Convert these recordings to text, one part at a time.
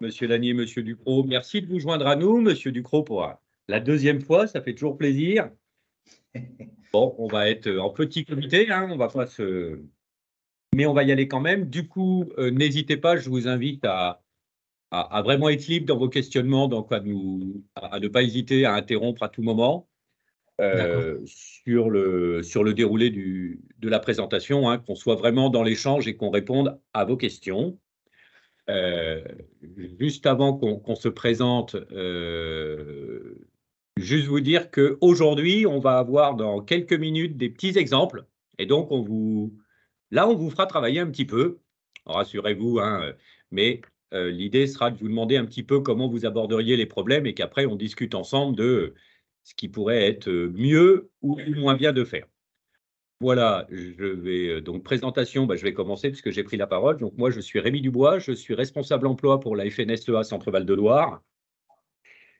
Monsieur Lanier, Monsieur Ducrot, merci de vous joindre à nous. Monsieur Ducrot, pour la deuxième fois, ça fait toujours plaisir. Bon, on va être en petit comité, hein, on va pas se... mais on va y aller quand même. Du coup, n'hésitez pas, je vous invite à vraiment être libre dans vos questionnements, donc à ne pas hésiter à interrompre à tout moment sur le déroulé de la présentation, hein, qu'on soit vraiment dans l'échange et qu'on réponde à vos questions. Euh, Juste avant qu'on se présente, juste vous dire qu'aujourd'hui, on va avoir dans quelques minutes des petits exemples. Et donc, là, on vous fera travailler un petit peu. Rassurez-vous, hein, mais l'idée sera de vous demander un petit peu comment vous aborderiez les problèmes et qu'après, on discute ensemble de ce qui pourrait être mieux ou moins bien de faire. Voilà, je vais donc présentation, je vais commencer puisque j'ai pris la parole. Donc moi, je suis Rémi Dubois, je suis responsable emploi pour la FNSEA Centre-Val de Loire.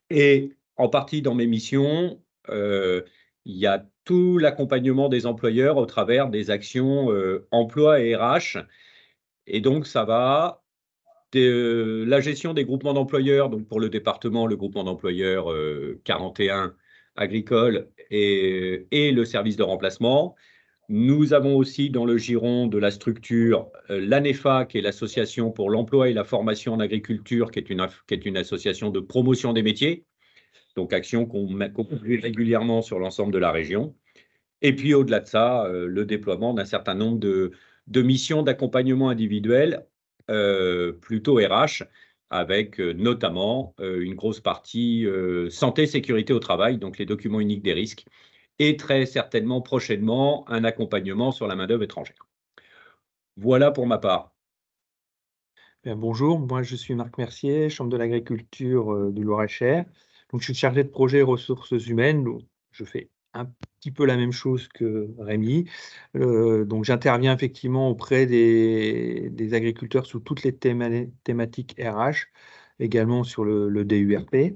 Et en partie dans mes missions, il y a tout l'accompagnement des employeurs au travers des actions emploi et RH. Et donc ça va de la gestion des groupements d'employeurs, donc pour le département, le groupement d'employeurs 41 agricole et le service de remplacement. Nous avons aussi dans le giron de la structure l'ANEFA, qui est l'Association pour l'emploi et la formation en agriculture, qui est une association de promotion des métiers, donc action qu'on conduit régulièrement sur l'ensemble de la région. Et puis au-delà de ça, le déploiement d'un certain nombre de missions d'accompagnement individuel, plutôt RH, avec notamment une grosse partie santé, sécurité au travail, donc les documents uniques des risques, et très certainement prochainement un accompagnement sur la main-d'œuvre étrangère. Voilà pour ma part. Bien, bonjour, moi je suis Marc Mercier, Chambre de l'agriculture du Loir-et-Cher. Donc je suis chargé de projet ressources humaines. Donc, je fais un petit peu la même chose que Rémi. Donc j'interviens effectivement auprès des agriculteurs sur toutes les thématiques RH, également sur le DURP.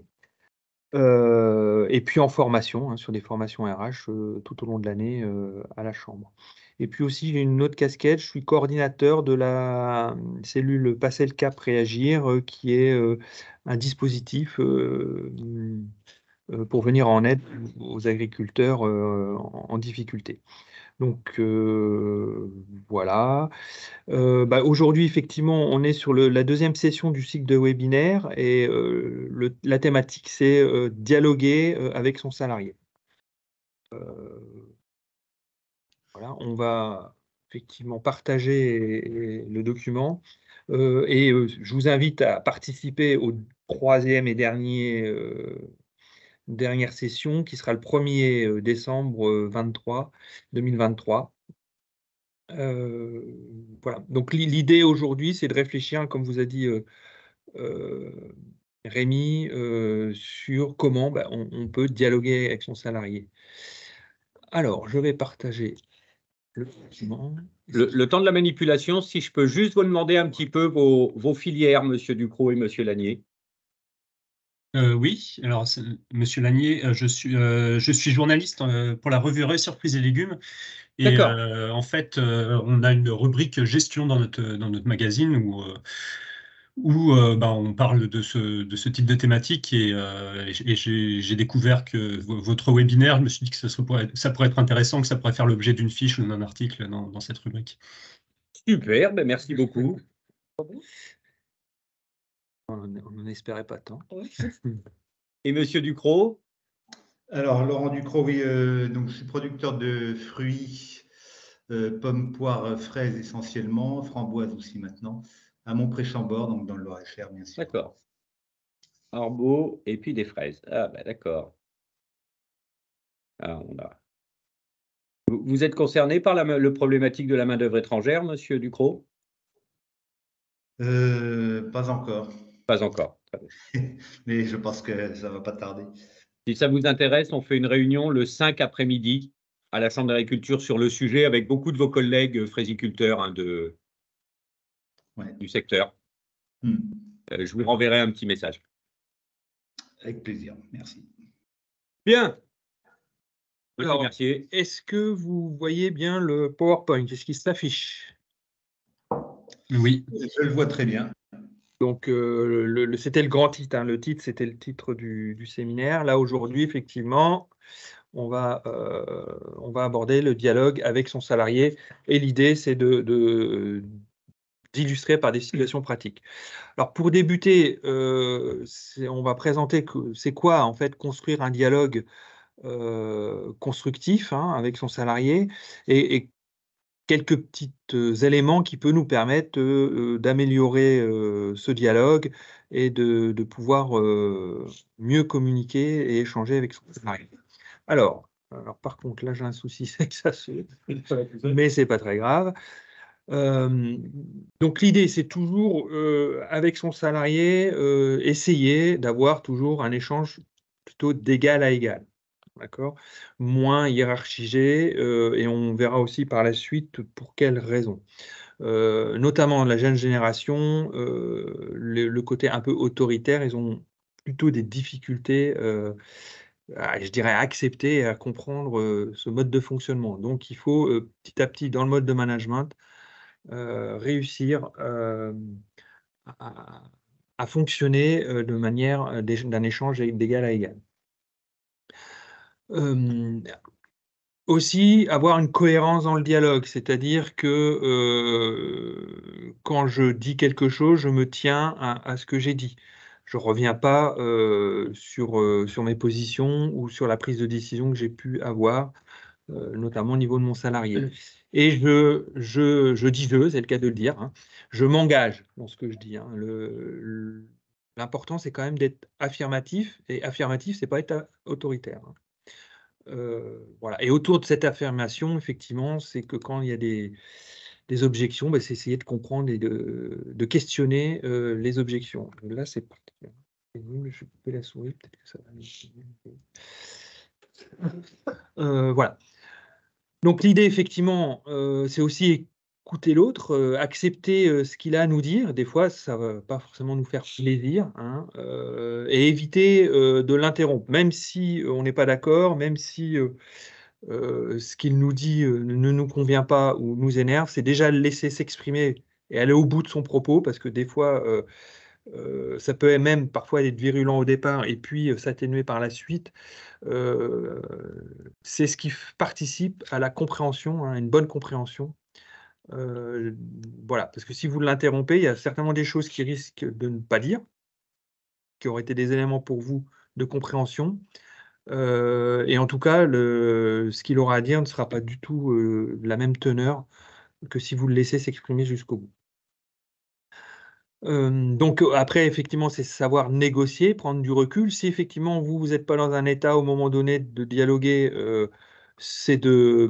Et puis en formation, hein, sur des formations RH tout au long de l'année à la Chambre. Et puis aussi, j'ai une autre casquette, je suis coordinateur de la cellule Passer le cap réagir, qui est un dispositif pour venir en aide aux agriculteurs en difficulté. Donc voilà. Aujourd'hui, effectivement, on est sur la deuxième session du cycle de webinaire et la thématique, c'est dialoguer avec son salarié. Voilà, on va effectivement partager le document et je vous invite à participer au troisième et dernière session qui sera le 1er décembre 2023. Voilà. Donc l'idée aujourd'hui, c'est de réfléchir, comme vous a dit Rémi, sur comment on peut dialoguer avec son salarié. Alors, je vais partager le document. Le temps de la manipulation, si je peux juste vous demander un petit peu vos filières, Monsieur Ducrot et Monsieur Lanier. Oui, alors Monsieur Lanier, je suis journaliste pour la revue Surprises et légumes. Et en fait, on a une rubrique gestion dans notre magazine où on parle de ce type de thématique. Et j'ai découvert que votre webinaire, je me suis dit que ça pourrait être intéressant, que ça pourrait faire l'objet d'une fiche ou d'un article dans cette rubrique. Super, merci beaucoup. On n'en espérait pas tant. Et Monsieur Ducrot? Alors, Laurent Ducrot, oui, donc je suis producteur de fruits, pommes, poires, fraises essentiellement, framboises aussi maintenant, à Montpré-Chambord, donc dans le Loir-et-Cher, bien sûr. D'accord. Arbo et puis des fraises. Ah, d'accord. Ah, Vous êtes concerné par le problématique de la main-d'œuvre étrangère, Monsieur Ducrot? Pas encore. Pas encore. Mais je pense que ça ne va pas tarder. Si ça vous intéresse, on fait une réunion le 5 après-midi à la Chambre d'agriculture sur le sujet avec beaucoup de vos collègues fraisiculteurs du secteur. Je vous renverrai un petit message. Avec plaisir, merci. Bien. Alors, est-ce que vous voyez bien le PowerPoint? Est-ce qu'il s'affiche? Oui. Je le vois très bien. Donc, c'était le grand titre. Hein. Le titre, c'était le titre du séminaire. Là, aujourd'hui, effectivement, on va aborder le dialogue avec son salarié. Et l'idée, c'est d'illustrer par des situations pratiques. Alors, pour débuter, on va présenter c'est quoi, en fait, construire un dialogue constructif hein, avec son salarié et quelques petits éléments qui peuvent nous permettre d'améliorer ce dialogue et de pouvoir mieux communiquer et échanger avec son salarié. Alors, par contre, là j'ai un souci, c'est que ça se... mais c'est pas très grave. Donc l'idée, c'est toujours avec son salarié, essayer d'avoir toujours un échange plutôt d'égal à égal. D'accord, moins hiérarchisé, et on verra aussi par la suite pour quelles raisons. Notamment la jeune génération, le côté un peu autoritaire, ils ont plutôt des difficultés, je dirais, à accepter et à comprendre ce mode de fonctionnement. Donc il faut petit à petit, dans le mode de management, réussir à fonctionner de manière d'un échange d'égal à égal. Aussi, avoir une cohérence dans le dialogue, c'est-à-dire que quand je dis quelque chose, je me tiens à ce que j'ai dit. Je ne reviens pas sur mes positions ou sur la prise de décision que j'ai pu avoir, notamment au niveau de mon salarié. Et je dis c'est le cas de le dire, hein, je m'engage dans ce que je dis. Hein. L'important, c'est quand même d'être affirmatif, et affirmatif, c'est pas être autoritaire. Hein. Voilà. Et autour de cette affirmation, effectivement, c'est que quand il y a des objections, c'est essayer de comprendre et de questionner les objections. Là, c'est parti. Je vais couper la souris, peut-être que ça va. Voilà. Donc l'idée, effectivement, c'est aussi écouter l'autre, accepter ce qu'il a à nous dire. Des fois, ça ne va pas forcément nous faire plaisir, hein, et éviter de l'interrompre, même si on n'est pas d'accord, même si ce qu'il nous dit ne nous convient pas ou nous énerve, c'est déjà le laisser s'exprimer et aller au bout de son propos, parce que des fois, ça peut même parfois être virulent au départ et puis s'atténuer par la suite. C'est ce qui participe à la compréhension, hein, une bonne compréhension. Voilà, parce que si vous l'interrompez, il y a certainement des choses qui risquent de ne pas dire, qui auraient été des éléments pour vous de compréhension. Et en tout cas, ce qu'il aura à dire ne sera pas du tout de la même teneur que si vous le laissez s'exprimer jusqu'au bout. Donc après, effectivement, c'est savoir négocier, prendre du recul. Si effectivement, vous n'êtes pas dans un état au moment donné de dialoguer, c'est de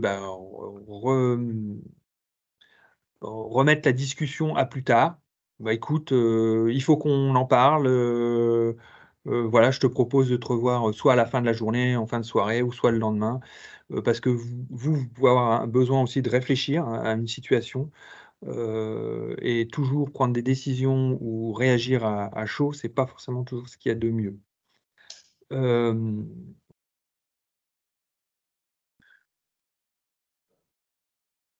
remettre la discussion à plus tard. Écoute, il faut qu'on en parle. Voilà, je te propose de te revoir soit à la fin de la journée, en fin de soirée, ou soit le lendemain, parce que vous pouvez avoir besoin aussi de réfléchir à une situation. Et toujours prendre des décisions ou réagir à chaud, c'est pas forcément toujours ce qu'il y a de mieux.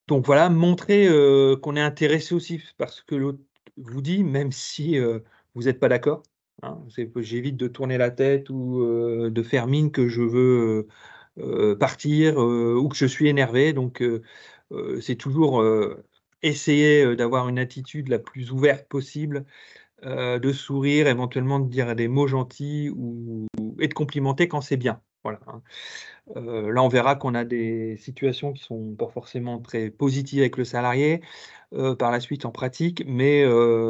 Donc voilà, montrer qu'on est intéressé aussi par ce que l'autre vous dit, même si vous n'êtes pas d'accord. Hein. J'évite de tourner la tête ou de faire mine que je veux partir ou que je suis énervé. Donc c'est toujours essayer d'avoir une attitude la plus ouverte possible, de sourire, éventuellement de dire des mots gentils et de complimenter quand c'est bien. Voilà. Hein. Là, on verra qu'on a des situations qui sont pas forcément très positives avec le salarié par la suite en pratique, mais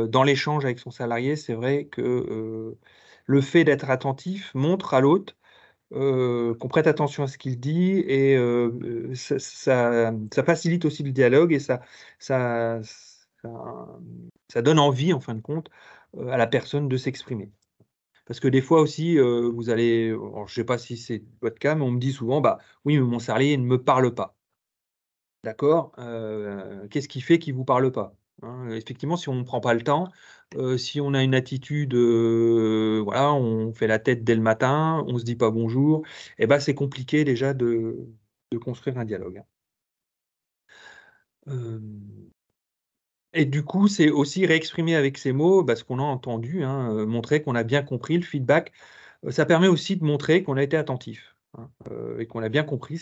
dans l'échange avec son salarié, c'est vrai que le fait d'être attentif montre à l'autre qu'on prête attention à ce qu'il dit, et ça facilite aussi le dialogue, et ça, ça donne envie, en fin de compte, à la personne de s'exprimer. Parce que des fois aussi, vous allez, alors je ne sais pas si c'est votre cas, mais on me dit souvent, oui, mais mon salarié ne me parle pas. D'accord, qu'est-ce qui fait qu'il ne vous parle pas? Hein, effectivement, si on ne prend pas le temps, si on a une attitude, voilà, on fait la tête dès le matin, on ne se dit pas bonjour, c'est compliqué déjà de construire un dialogue. Hein. Et du coup, c'est aussi réexprimer avec ces mots ce qu'on a entendu, hein, montrer qu'on a bien compris le feedback. Ça permet aussi de montrer qu'on a été attentif, hein, et qu'on a bien compris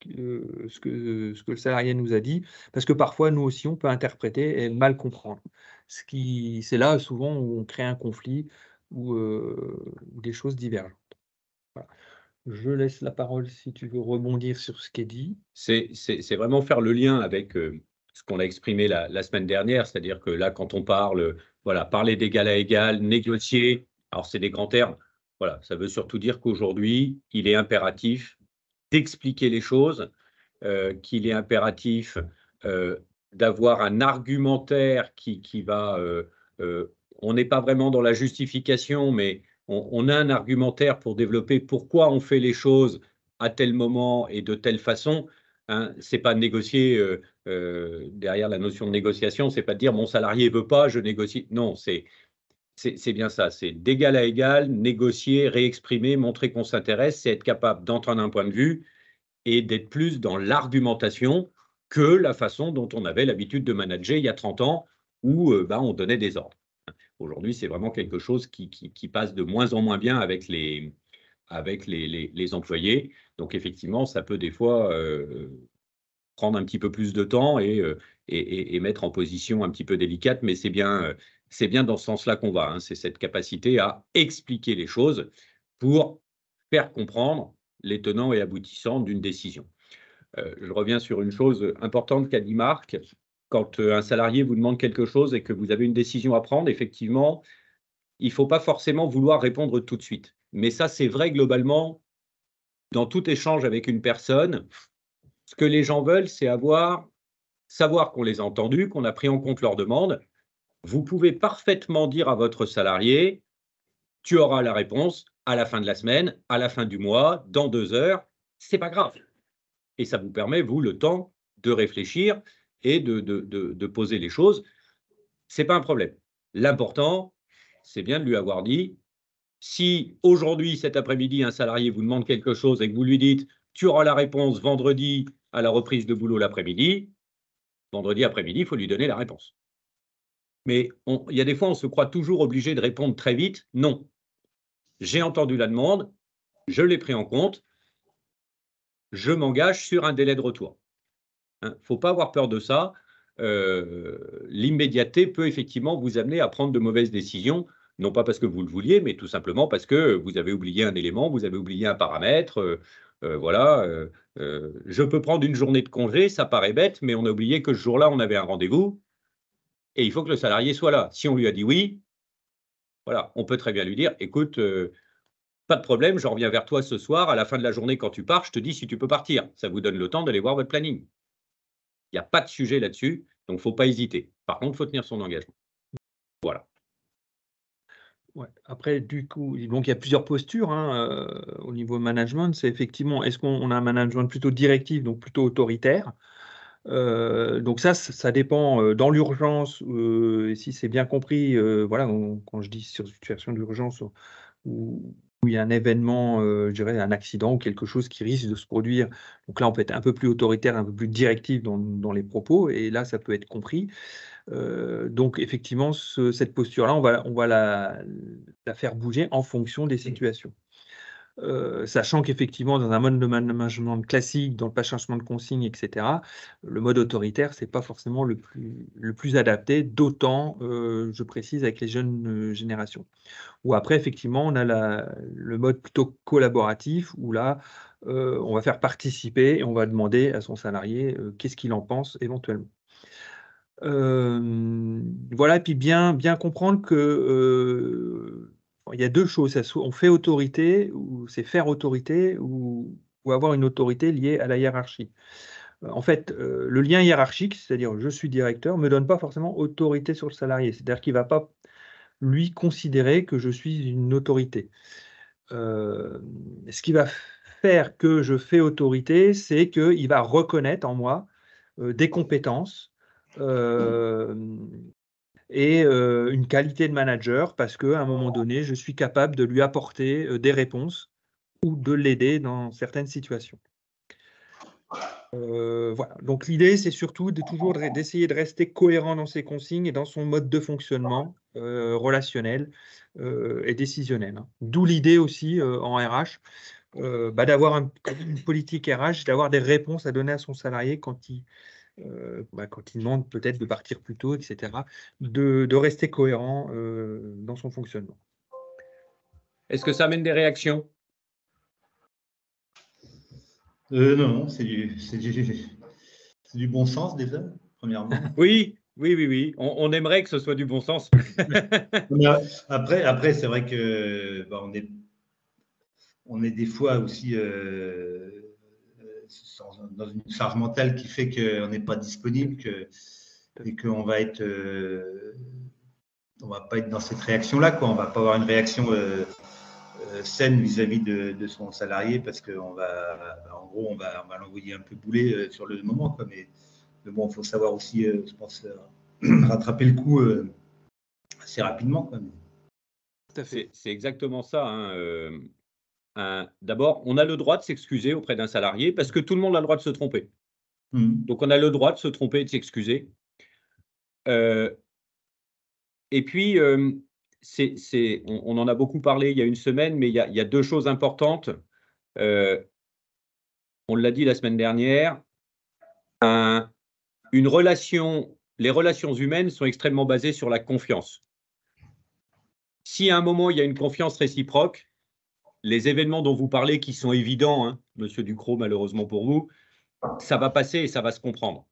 ce que le salarié nous a dit, parce que parfois, nous aussi, on peut interpréter et mal comprendre. C'est là souvent où on crée un conflit ou des choses divergentes. Voilà. Je laisse la parole si tu veux rebondir sur ce qui est dit. C'est vraiment faire le lien avec ce qu'on a exprimé la semaine dernière, c'est-à-dire que là, quand on parle, voilà, parler d'égal à égal, négocier, alors c'est des grands termes, voilà, ça veut surtout dire qu'aujourd'hui, il est impératif d'expliquer les choses, qu'il est impératif d'avoir un argumentaire qui va, on n'est pas vraiment dans la justification, mais on a un argumentaire pour développer pourquoi on fait les choses à tel moment et de telle façon. Hein, c'est pas négocier derrière la notion de négociation, c'est pas de dire mon salarié veut pas, je négocie. Non, c'est bien ça, c'est d'égal à égal, négocier, réexprimer, montrer qu'on s'intéresse, c'est être capable d'entendre un point de vue et d'être plus dans l'argumentation que la façon dont on avait l'habitude de manager il y a 30 ans où on donnait des ordres. Aujourd'hui, c'est vraiment quelque chose qui passe de moins en moins bien avec les employés. Donc, effectivement, ça peut des fois prendre un petit peu plus de temps et mettre en position un petit peu délicate, mais c'est bien dans ce sens-là qu'on va. Hein. C'est cette capacité à expliquer les choses pour faire comprendre les tenants et aboutissants d'une décision. Je reviens sur une chose importante qu'a dit Marc. Quand un salarié vous demande quelque chose et que vous avez une décision à prendre, effectivement, il ne faut pas forcément vouloir répondre tout de suite. Mais ça, c'est vrai globalement dans tout échange avec une personne. Ce que les gens veulent, c'est savoir qu'on les a entendus, qu'on a pris en compte leurs demandes. Vous pouvez parfaitement dire à votre salarié, tu auras la réponse à la fin de la semaine, à la fin du mois, dans 2 heures. C'est pas grave. Et ça vous permet, vous, le temps de réfléchir et de poser les choses. Ce n'est pas un problème. L'important, c'est bien de lui avoir dit, si aujourd'hui, cet après-midi, un salarié vous demande quelque chose et que vous lui dites, tu auras la réponse vendredi à la reprise de boulot l'après-midi, vendredi après-midi, il faut lui donner la réponse. Mais il y a des fois, on se croit toujours obligé de répondre très vite. Non. J'ai entendu la demande, je l'ai pris en compte, je m'engage sur un délai de retour. Il ne faut pas avoir peur de ça. L'immédiateté peut effectivement vous amener à prendre de mauvaises décisions, non pas parce que vous le vouliez, mais tout simplement parce que vous avez oublié un élément, vous avez oublié un paramètre. Voilà. Je peux prendre une journée de congé, ça paraît bête, mais on a oublié que ce jour-là, on avait un rendez-vous et il faut que le salarié soit là. Si on lui a dit oui, voilà, on peut très bien lui dire, écoute, pas de problème, je reviens vers toi ce soir, à la fin de la journée quand tu pars, je te dis si tu peux partir. Ça vous donne le temps d'aller voir votre planning. Il n'y a pas de sujet là-dessus, donc il ne faut pas hésiter. Par contre, il faut tenir son engagement. Voilà. Ouais. Après, du coup, donc il y a plusieurs postures hein, au niveau management. C'est effectivement, est-ce qu'on a un management plutôt directif, donc plutôt autoritaire? Donc ça dépend dans l'urgence, et si c'est bien compris, voilà, quand je dis sur situation d'urgence où il y a un événement, je dirais un accident ou quelque chose qui risque de se produire. Donc là, on peut être un peu plus autoritaire, un peu plus directif dans les propos, et là, ça peut être compris. Donc effectivement, cette posture-là, on va la faire bouger en fonction des situations. Sachant qu'effectivement, dans un mode de management classique, dans le pas changement de consigne, etc., le mode autoritaire, c'est pas forcément le plus adapté, d'autant, je précise, avec les jeunes générations. Ou après, effectivement, on a le mode plutôt collaboratif, où là, on va faire participer et on va demander à son salarié qu'est-ce qu'il en pense éventuellement. Voilà, et puis bien comprendre que il y a deux choses. On fait autorité, ou c'est faire autorité, ou avoir une autorité liée à la hiérarchie. En fait, le lien hiérarchique, c'est-à-dire je suis directeur, me donne pas forcément autorité sur le salarié. C'est-à-dire qu'il va pas, lui, considérer que je suis une autorité. Ce qui va faire que je fais autorité, c'est qu'il va reconnaître en moi des compétences et une qualité de manager, parce qu'à un moment donné, je suis capable de lui apporter des réponses ou de l'aider dans certaines situations. Voilà. Donc l'idée, c'est surtout d'essayer de rester cohérent dans ses consignes et dans son mode de fonctionnement relationnel et décisionnel, hein. D'où l'idée aussi en RH d'avoir une politique RH, d'avoir des réponses à donner à son salarié quand il demande peut-être de partir plus tôt, etc., de rester cohérent dans son fonctionnement. Est-ce que ça amène des réactions? Non, c'est du bon sens déjà, premièrement. Oui. On aimerait que ce soit du bon sens. Après, c'est vrai que on est des fois aussi dans une charge mentale qui fait qu'on n'est pas disponible et qu'on va on va pas être dans cette réaction-là, quoi. On va pas avoir une réaction saine vis-à-vis de son salarié parce qu'en gros, on va l'envoyer un peu bouler sur le moment, quoi. Mais bon, il faut savoir aussi, je pense, rattraper le coup assez rapidement, quoi. C'est exactement ça, hein. D'abord, on a le droit de s'excuser auprès d'un salarié parce que tout le monde a le droit de se tromper. Donc, on a le droit de se tromper et de s'excuser. Et puis, on en a beaucoup parlé il y a une semaine, mais il y a deux choses importantes. On l'a dit la semaine dernière, les relations humaines sont extrêmement basées sur la confiance. Si à un moment, il y a une confiance réciproque, les événements dont vous parlez qui sont évidents, hein, Monsieur Ducrot, malheureusement pour vous, ça va passer et ça va se comprendre.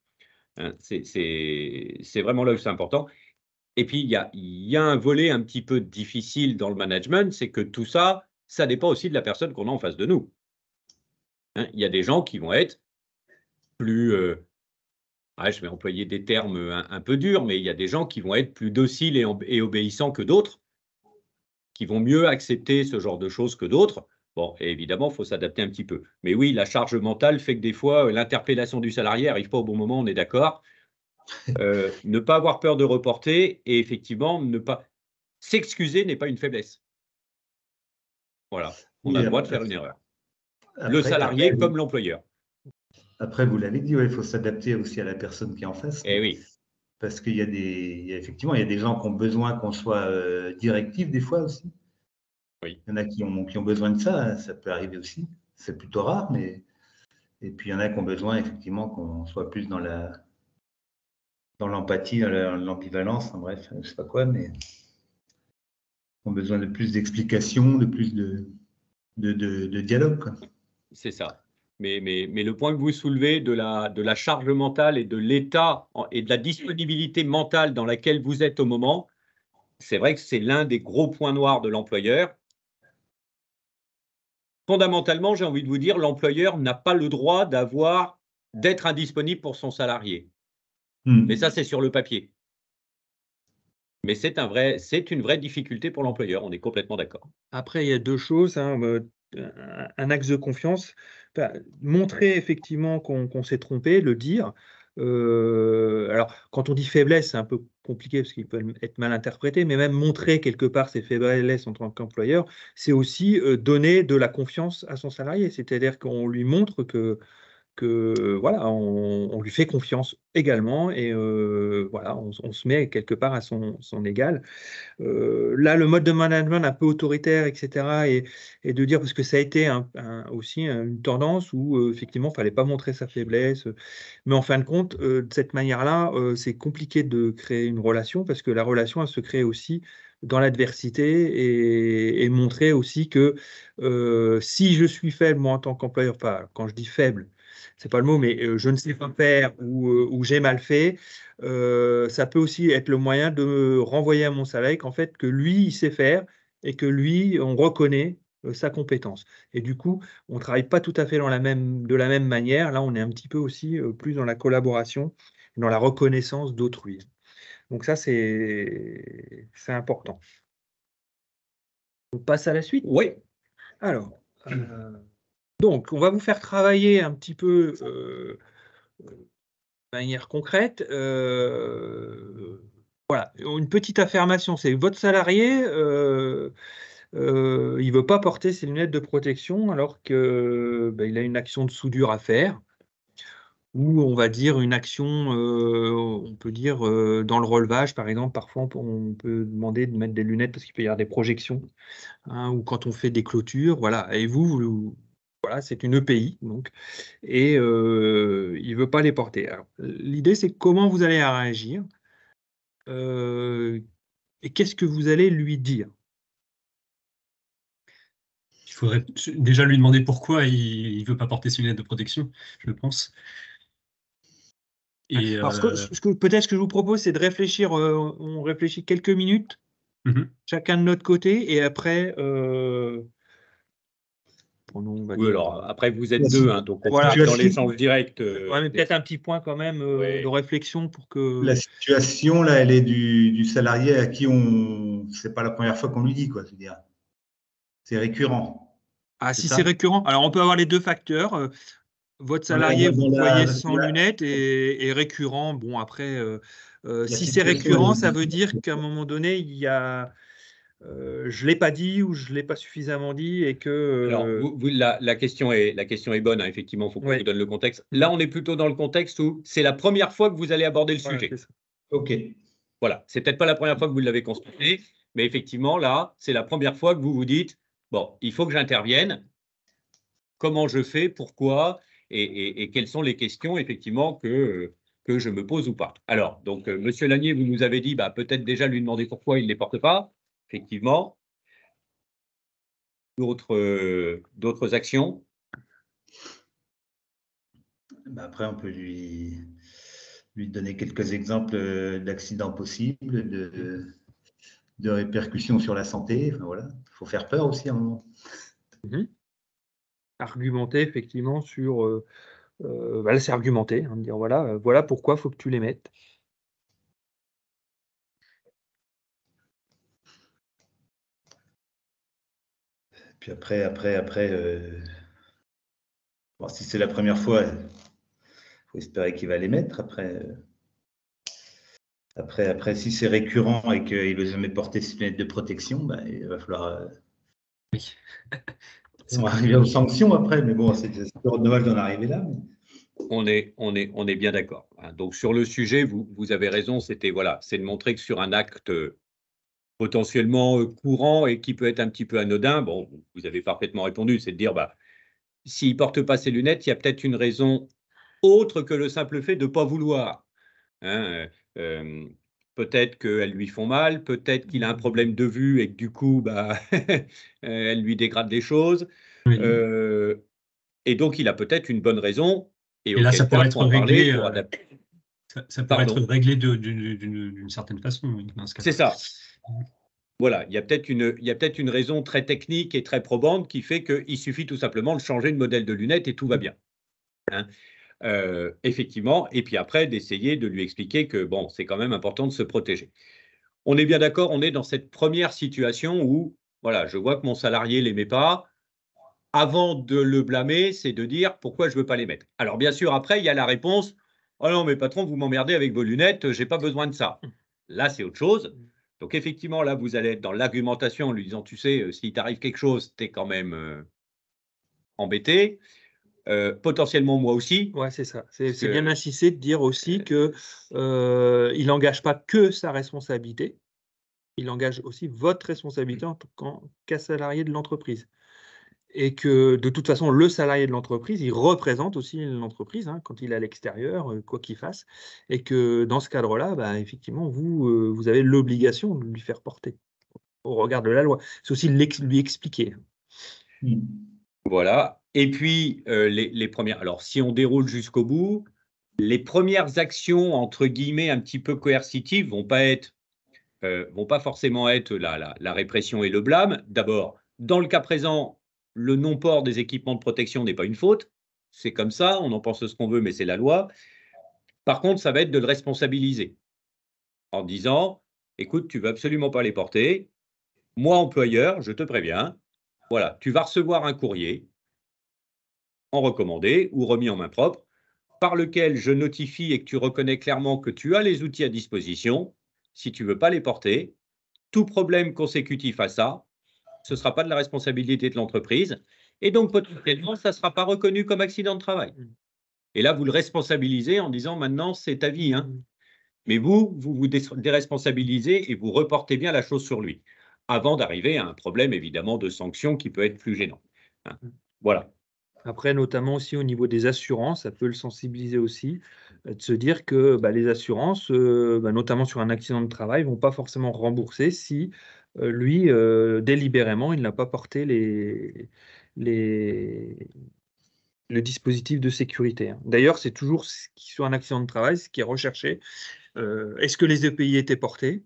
Hein, c'est vraiment là où c'est important. Et puis, il y a un volet un petit peu difficile dans le management, c'est que tout ça, ça dépend aussi de la personne qu'on a en face de nous. Hein, il y a des gens qui vont être plus, je vais employer des termes un peu durs, mais il y a des gens qui vont être plus dociles et obéissants que d'autres, qui vont mieux accepter ce genre de choses que d'autres. Bon, et évidemment, il faut s'adapter un petit peu. Mais oui, la charge mentale fait que des fois, l'interpellation du salarié n'arrive pas au bon moment, on est d'accord. Ne pas avoir peur de reporter et effectivement, ne pas s'excuser n'est pas une faiblesse. Voilà, on a le droit de faire une erreur. Le salarié comme l'employeur. Après, vous l'avez dit, ouais, il faut s'adapter aussi à la personne qui est en face. Eh oui. Parce qu'il effectivement, il y a des gens qui ont besoin qu'on soit directif des fois aussi. Oui. Il y en a qui ont besoin de ça, hein, ça peut arriver aussi. C'est plutôt rare, mais et puis il y en a qui ont besoin effectivement qu'on soit plus dans l'empathie, dans l'ambivalence, enfin, bref, je sais pas quoi, mais ont besoin de plus d'explications, de plus de dialogue, quoi. C'est ça. Mais le point que vous soulevez de la charge mentale et de l'état et de la disponibilité mentale dans laquelle vous êtes au moment, c'est vrai que c'est l'un des gros points noirs de l'employeur. Fondamentalement, j'ai envie de vous dire, l'employeur n'a pas le droit d'être indisponible pour son salarié. Mais ça, c'est sur le papier. Mais c'est une vraie difficulté pour l'employeur, on est complètement d'accord. Après, il y a deux choses, hein, un axe de confiance, montrer effectivement qu'on s'est trompé, le dire. Alors, quand on dit faiblesse, c'est un peu compliqué parce qu'il peut être mal interprété, mais même montrer quelque part ses faiblesses en tant qu'employeur, c'est aussi donner de la confiance à son salarié. C'est-à-dire qu'on lui montre que voilà, on lui fait confiance également et voilà, on se met quelque part à son égal. Là, le mode de management un peu autoritaire, etc., et de dire, parce que ça a été aussi une tendance où effectivement, il ne fallait pas montrer sa faiblesse, mais en fin de compte, de cette manière-là, c'est compliqué de créer une relation parce que la relation, elle se crée aussi dans l'adversité et montrer aussi que si je suis faible, moi en tant qu'employeur, pas quand je dis faible, c'est pas le mot, mais je ne sais pas faire ou j'ai mal fait, ça peut aussi être le moyen de renvoyer à mon salarié qu'en fait, que lui, il sait faire et que lui, on reconnaît sa compétence. Et du coup, on ne travaille pas tout à fait de la même manière. Là, on est un petit peu aussi plus dans la collaboration, dans la reconnaissance d'autrui. Donc ça, c'est important. On passe à la suite? Oui. Alors, donc, on va vous faire travailler un petit peu de manière concrète. Voilà, une petite affirmation, c'est votre salarié, il ne veut pas porter ses lunettes de protection alors qu'il a une action de soudure à faire. ou on va dire une action, on peut dire dans le relevage, par exemple, parfois on peut demander de mettre des lunettes parce qu'il peut y avoir des projections, hein, ou quand on fait des clôtures, voilà. Et voilà, c'est une EPI, donc, et il ne veut pas les porter. Alors, l'idée, c'est comment vous allez réagir et qu'est-ce que vous allez lui dire. Il faudrait déjà lui demander pourquoi il ne veut pas porter ses lunettes de protection, je pense. Et Alors, peut-être ce que je vous propose, c'est de réfléchir, on réfléchit quelques minutes, chacun de notre côté, et après, oui, alors après, vous êtes deux, hein, donc on voilà, peut dans l'échange direct. Ouais, mais peut-être un petit point quand même de réflexion pour que. La situation, là, elle est du salarié à qui c'est pas la première fois qu'on lui dit, quoi, c'est-à-dire, c'est récurrent. Ah, si c'est récurrent. Alors, on peut avoir les deux facteurs. Votre salarié, vous le voyez sans lunettes et récurrent. Bon, après, si c'est récurrent, ça veut dire qu'à un moment donné, il y a. Je ne l'ai pas dit ou je ne l'ai pas suffisamment dit et que. Alors, la question est bonne, hein, effectivement, il faut qu'on vous donne le contexte. Là, on est plutôt dans le contexte où c'est la première fois que vous allez aborder le sujet. OK. Voilà, c'est peut-être pas la première fois que vous l'avez constaté, mais effectivement, là, c'est la première fois que vous vous dites, bon, il faut que j'intervienne, comment je fais, pourquoi, et quelles sont les questions, effectivement, que je me pose ou pas. Alors, donc, Monsieur Lanier, vous nous avez dit, bah, peut-être déjà lui demander pourquoi il ne les porte pas, effectivement. D'autres actions? Après, on peut lui donner quelques exemples d'accidents possibles, de répercussions sur la santé. Enfin, voilà. Il faut faire peur aussi à un moment. Argumenter effectivement sur. Là, c'est argumenter, hein, de dire voilà pourquoi il faut que tu les mettes. Puis après, bon, si c'est la première fois, il faut espérer qu'il va les mettre. Après, si c'est récurrent et qu'il ne veut jamais porter ses lunettes de protection, ben, il va falloir. On va arriver aux sanctions après, mais bon, c'est dommage d'en arriver là. Mais... On est bien d'accord. Donc sur le sujet, vous avez raison, c'est de montrer que sur un acte potentiellement courant et qui peut être un petit peu anodin, bon, vous avez parfaitement répondu, c'est de dire, bah, s'il ne porte pas ses lunettes, il y a peut-être une raison autre que le simple fait de ne pas vouloir. Hein, peut-être qu'elles lui font mal, peut-être qu'il a un problème de vue et que du coup, bah, elle lui dégrade des choses. Et donc, il a peut-être une bonne raison. Et là, ça pourrait être réglé. Ça pourrait être réglé d'une certaine façon. C'est ça. Voilà, il y a peut-être une raison très technique et très probante qui fait qu'il suffit tout simplement de changer de modèle de lunettes et tout va bien. Hein, effectivement, et puis après, d'essayer de lui expliquer que bon, c'est quand même important de se protéger. On est bien d'accord, on est dans cette première situation où, voilà, je vois que mon salarié ne les met pas. Avant de le blâmer, c'est de dire pourquoi je ne veux pas les mettre. Alors, bien sûr, après, il y a la réponse « Oh non, mais patron, vous m'emmerdez avec vos lunettes, je n'ai pas besoin de ça. » Là, c'est autre chose. Donc, effectivement, là, vous allez être dans l'argumentation en lui disant « Tu sais, s'il t'arrive quelque chose, tu es quand même embêté. Potentiellement, moi aussi. » Ouais, c'est ça. C'est bien d'insister, de dire aussi qu'il n'engage pas que sa responsabilité, il engage aussi votre responsabilité en tant qu'un salarié de l'entreprise. Et que de toute façon, le salarié de l'entreprise, il représente aussi l'entreprise quand il est à l'extérieur, quoi qu'il fasse, et que dans ce cadre-là, bah, effectivement, vous avez l'obligation de lui faire porter au regard de la loi. C'est aussi lui expliquer. Voilà. Et puis, les premières. Alors, si on déroule jusqu'au bout, les premières actions, entre guillemets, un petit peu coercitives, vont pas forcément être la répression et le blâme. D'abord, dans le cas présent, le non-port des équipements de protection n'est pas une faute. C'est comme ça, on en pense ce qu'on veut, mais c'est la loi. Par contre, ça va être de le responsabiliser en disant, écoute, tu ne veux absolument pas les porter. Moi, employeur, je te préviens, voilà, tu vas recevoir un courrier en recommandé ou remis en main propre par lequel je notifie et que tu reconnais clairement que tu as les outils à disposition. Si tu ne veux pas les porter, tout problème consécutif à ça, ce ne sera pas de la responsabilité de l'entreprise. Et donc, potentiellement, ça ne sera pas reconnu comme accident de travail. Et là, vous le responsabilisez en disant maintenant, c'est ta vie. Hein. Mais vous vous déresponsabilisez et vous reportez bien la chose sur lui, avant d'arriver à un problème évidemment de sanction qui peut être plus gênant. Hein. Voilà. Après, notamment aussi au niveau des assurances, ça peut le sensibiliser aussi, de se dire que les assurances, notamment sur un accident de travail, ne vont pas forcément rembourser si lui, délibérément, il n'a pas porté le dispositif de sécurité. Hein. D'ailleurs, c'est toujours sur un accident de travail, ce qui est recherché. Est-ce que les EPI étaient portés?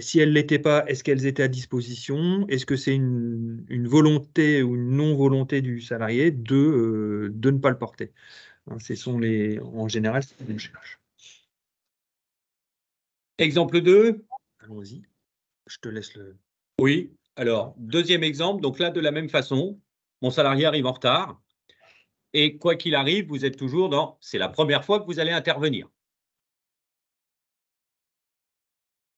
Si elles ne l'étaient pas, est-ce qu'elles étaient à disposition? Est-ce que c'est une volonté ou une non-volonté du salarié de ne pas le porter? Hein, en général, c'est ce qu'on cherche. Exemple 2. Allons-y, je te laisse le... Oui, alors, deuxième exemple, donc là, de la même façon, mon salarié arrive en retard, et quoi qu'il arrive, vous êtes toujours dans « c'est la première fois que vous allez intervenir ».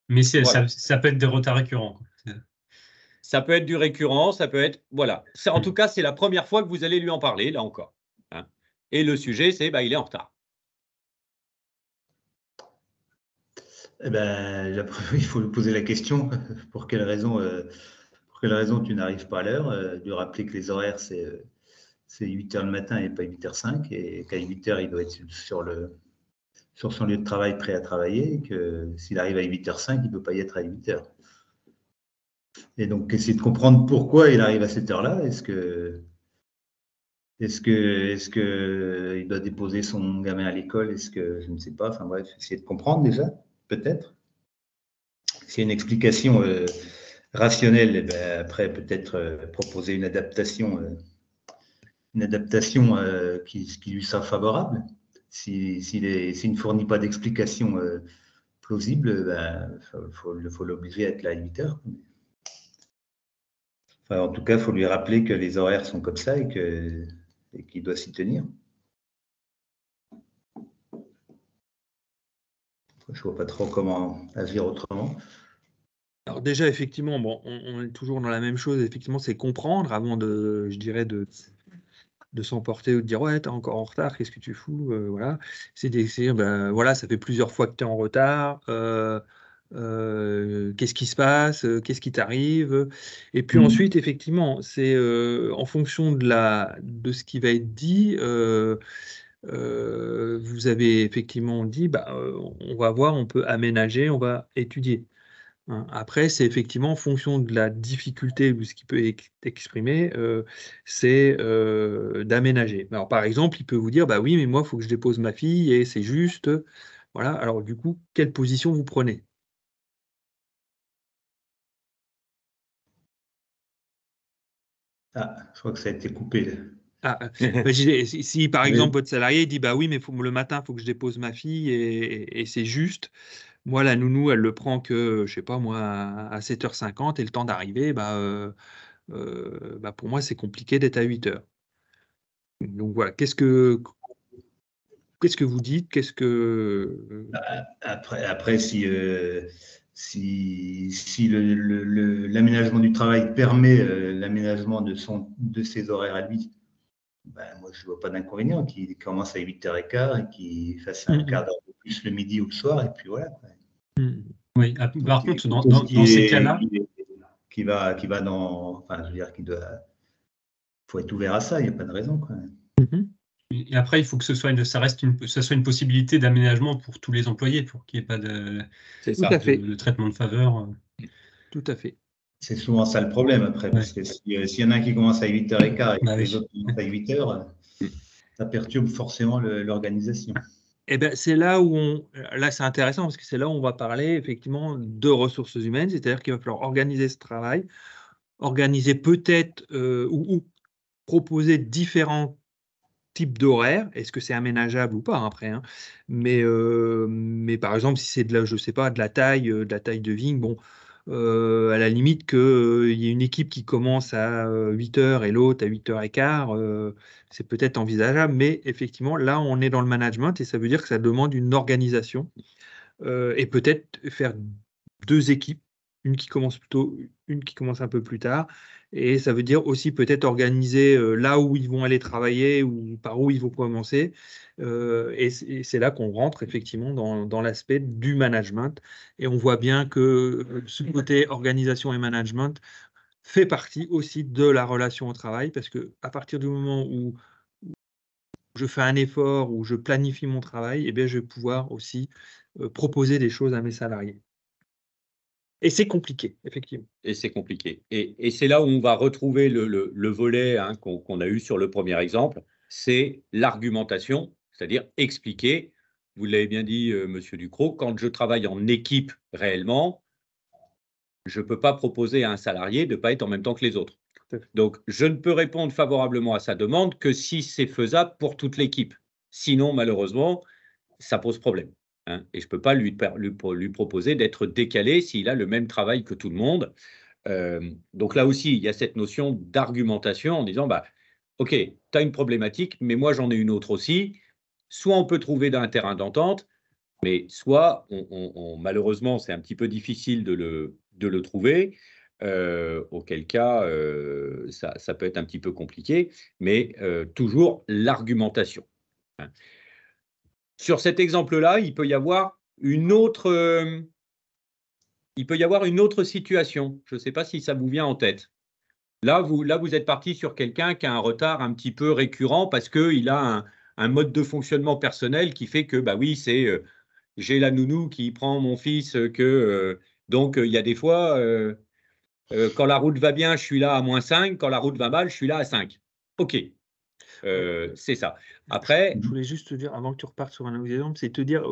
Mais voilà. ça peut être des retards récurrents. Ça peut être du récurrent, ça peut être… Voilà. En tout cas, c'est la première fois que vous allez lui en parler, là encore. Hein. Et le sujet, c'est il est en retard. Eh ben, il faut lui poser la question pour quelle raison tu n'arrives pas à l'heure. Lui rappeler que les horaires, c'est 8h le matin et pas 8h05, et qu'à 8h, il doit être sur son lieu de travail prêt à travailler, et que s'il arrive à 8h05, il ne peut pas y être à 8h. Et donc, essayer de comprendre pourquoi il arrive à cette heure-là. Est-ce que il doit déposer son gamin à l'école? Est-ce que je ne sais pas. Enfin bref, essayer de comprendre déjà, peut-être. S'il y a une explication rationnelle, après peut-être proposer une adaptation qui lui sera favorable. S'il ne fournit pas d'explication plausible, faut l'obliger à être là à 8h. Enfin, en tout cas, il faut lui rappeler que les horaires sont comme ça et qu'il doit s'y tenir. Je ne vois pas trop comment agir autrement. Alors déjà, effectivement, on est toujours dans la même chose. Effectivement, c'est comprendre avant de s'emporter ou de dire « ouais, t'es encore en retard, qu'est-ce que tu fous ?» Voilà. C'est d'essayer, voilà, ça fait plusieurs fois que tu es en retard. Qu'est-ce qui se passe, qu'est-ce qui t'arrive, et puis ensuite effectivement c'est en fonction de ce qui va être dit, vous avez effectivement dit on va voir, on peut aménager, on va étudier. Hein. Après c'est effectivement en fonction de la difficulté ou ce qui peut exprimer, c'est d'aménager. Alors par exemple il peut vous dire oui mais moi il faut que je dépose ma fille et c'est juste, voilà. Alors du coup quelle position vous prenez? Je crois que ça a été coupé. Si par exemple votre salarié dit oui mais le matin il faut que je dépose ma fille et c'est juste, moi la nounou elle le prend que je sais pas moi à 7h50 et le temps d'arriver pour moi c'est compliqué d'être à 8h. Donc voilà, qu'est-ce que vous dites, après si l'aménagement du travail permet l'aménagement de ses horaires à lui, moi je ne vois pas d'inconvénient qu'il commence à 8h15 et qu'il fasse un quart d'heure de plus le midi ou le soir, et puis voilà. Oui, par contre, dans ces cas-là, faut être ouvert à ça, il n'y a pas de raison. Quoi. Et après, il faut que ce soit une possibilité d'aménagement pour tous les employés, pour qu'il n'y ait pas de traitement de faveur. Tout à fait. C'est souvent ça le problème après, parce que s'il y en a un qui commence à 8h15 et que les autres commencent à 8h, ça perturbe forcément l'organisation. Eh ben, c'est là où là c'est intéressant parce que c'est là où on va parler effectivement de ressources humaines, c'est-à-dire qu'il va falloir organiser ce travail, organiser peut-être ou proposer différents types d'horaires. Est-ce que c'est aménageable ou pas après, hein. Mais par exemple si c'est de la taille de vigne, à la limite qu'il y ait une équipe qui commence à 8h et l'autre à 8h15, c'est peut-être envisageable, mais effectivement, là, on est dans le management et ça veut dire que ça demande une organisation et peut-être faire 2 équipes une qui commence un peu plus tard. Et ça veut dire aussi peut-être organiser là où ils vont aller travailler ou par où ils vont commencer. Et c'est là qu'on rentre effectivement dans l'aspect du management. Et on voit bien que ce côté organisation et management fait partie aussi de la relation au travail, parce que à partir du moment où je fais un effort, où je planifie mon travail, eh bien, je vais pouvoir aussi proposer des choses à mes salariés. Et c'est compliqué, effectivement. Et c'est compliqué. Et c'est là où on va retrouver le volet qu'on a eu sur le premier exemple, c'est l'argumentation, c'est-à-dire expliquer. Vous l'avez bien dit, Monsieur Ducrot, quand je travaille en équipe réellement, je ne peux pas proposer à un salarié de ne pas être en même temps que les autres. Donc, je ne peux répondre favorablement à sa demande que si c'est faisable pour toute l'équipe. Sinon, malheureusement, ça pose problème. Et je ne peux pas lui proposer d'être décalé s'il a le même travail que tout le monde. Donc là aussi, il y a cette notion d'argumentation en disant, bah, OK, tu as une problématique, mais moi j'en ai une autre aussi. Soit on peut trouver un terrain d'entente, mais soit, malheureusement, c'est un petit peu difficile de le trouver, auquel cas, ça peut être un petit peu compliqué, mais toujours l'argumentation. Sur cet exemple-là, il peut y avoir une autre situation. Je ne sais pas si ça vous vient en tête. Là, vous êtes parti sur quelqu'un qui a un retard un petit peu récurrent parce qu'il a un mode de fonctionnement personnel qui fait que, bah oui, c'est j'ai la nounou qui prend mon fils, donc il y a des fois, quand la route va bien, je suis là à -5, quand la route va mal, je suis là à 5. OK, c'est ça. Après, je voulais juste te dire, avant que tu repartes sur un autre exemple, c'est te dire,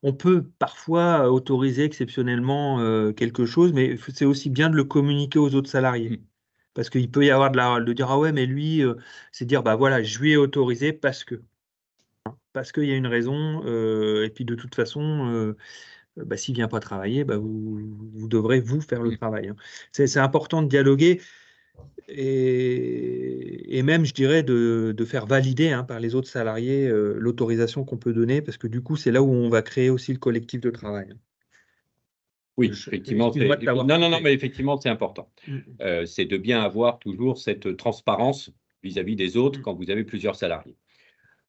on peut parfois autoriser exceptionnellement quelque chose, mais c'est aussi bien de le communiquer aux autres salariés. Parce qu'il peut y avoir de dire, ah ouais, mais lui, c'est dire, bah voilà, je lui ai autorisé parce qu'il y a une raison, et puis de toute façon, bah, s'il ne vient pas travailler, bah, vous devrez vous faire le travail. C'est important de dialoguer et même, je dirais, de faire valider par les autres salariés l'autorisation qu'on peut donner, parce que du coup, c'est là où on va créer aussi le collectif de travail. Oui, effectivement, non, mais effectivement, c'est important. C'est de bien avoir toujours cette transparence vis-à-vis des autres quand vous avez plusieurs salariés.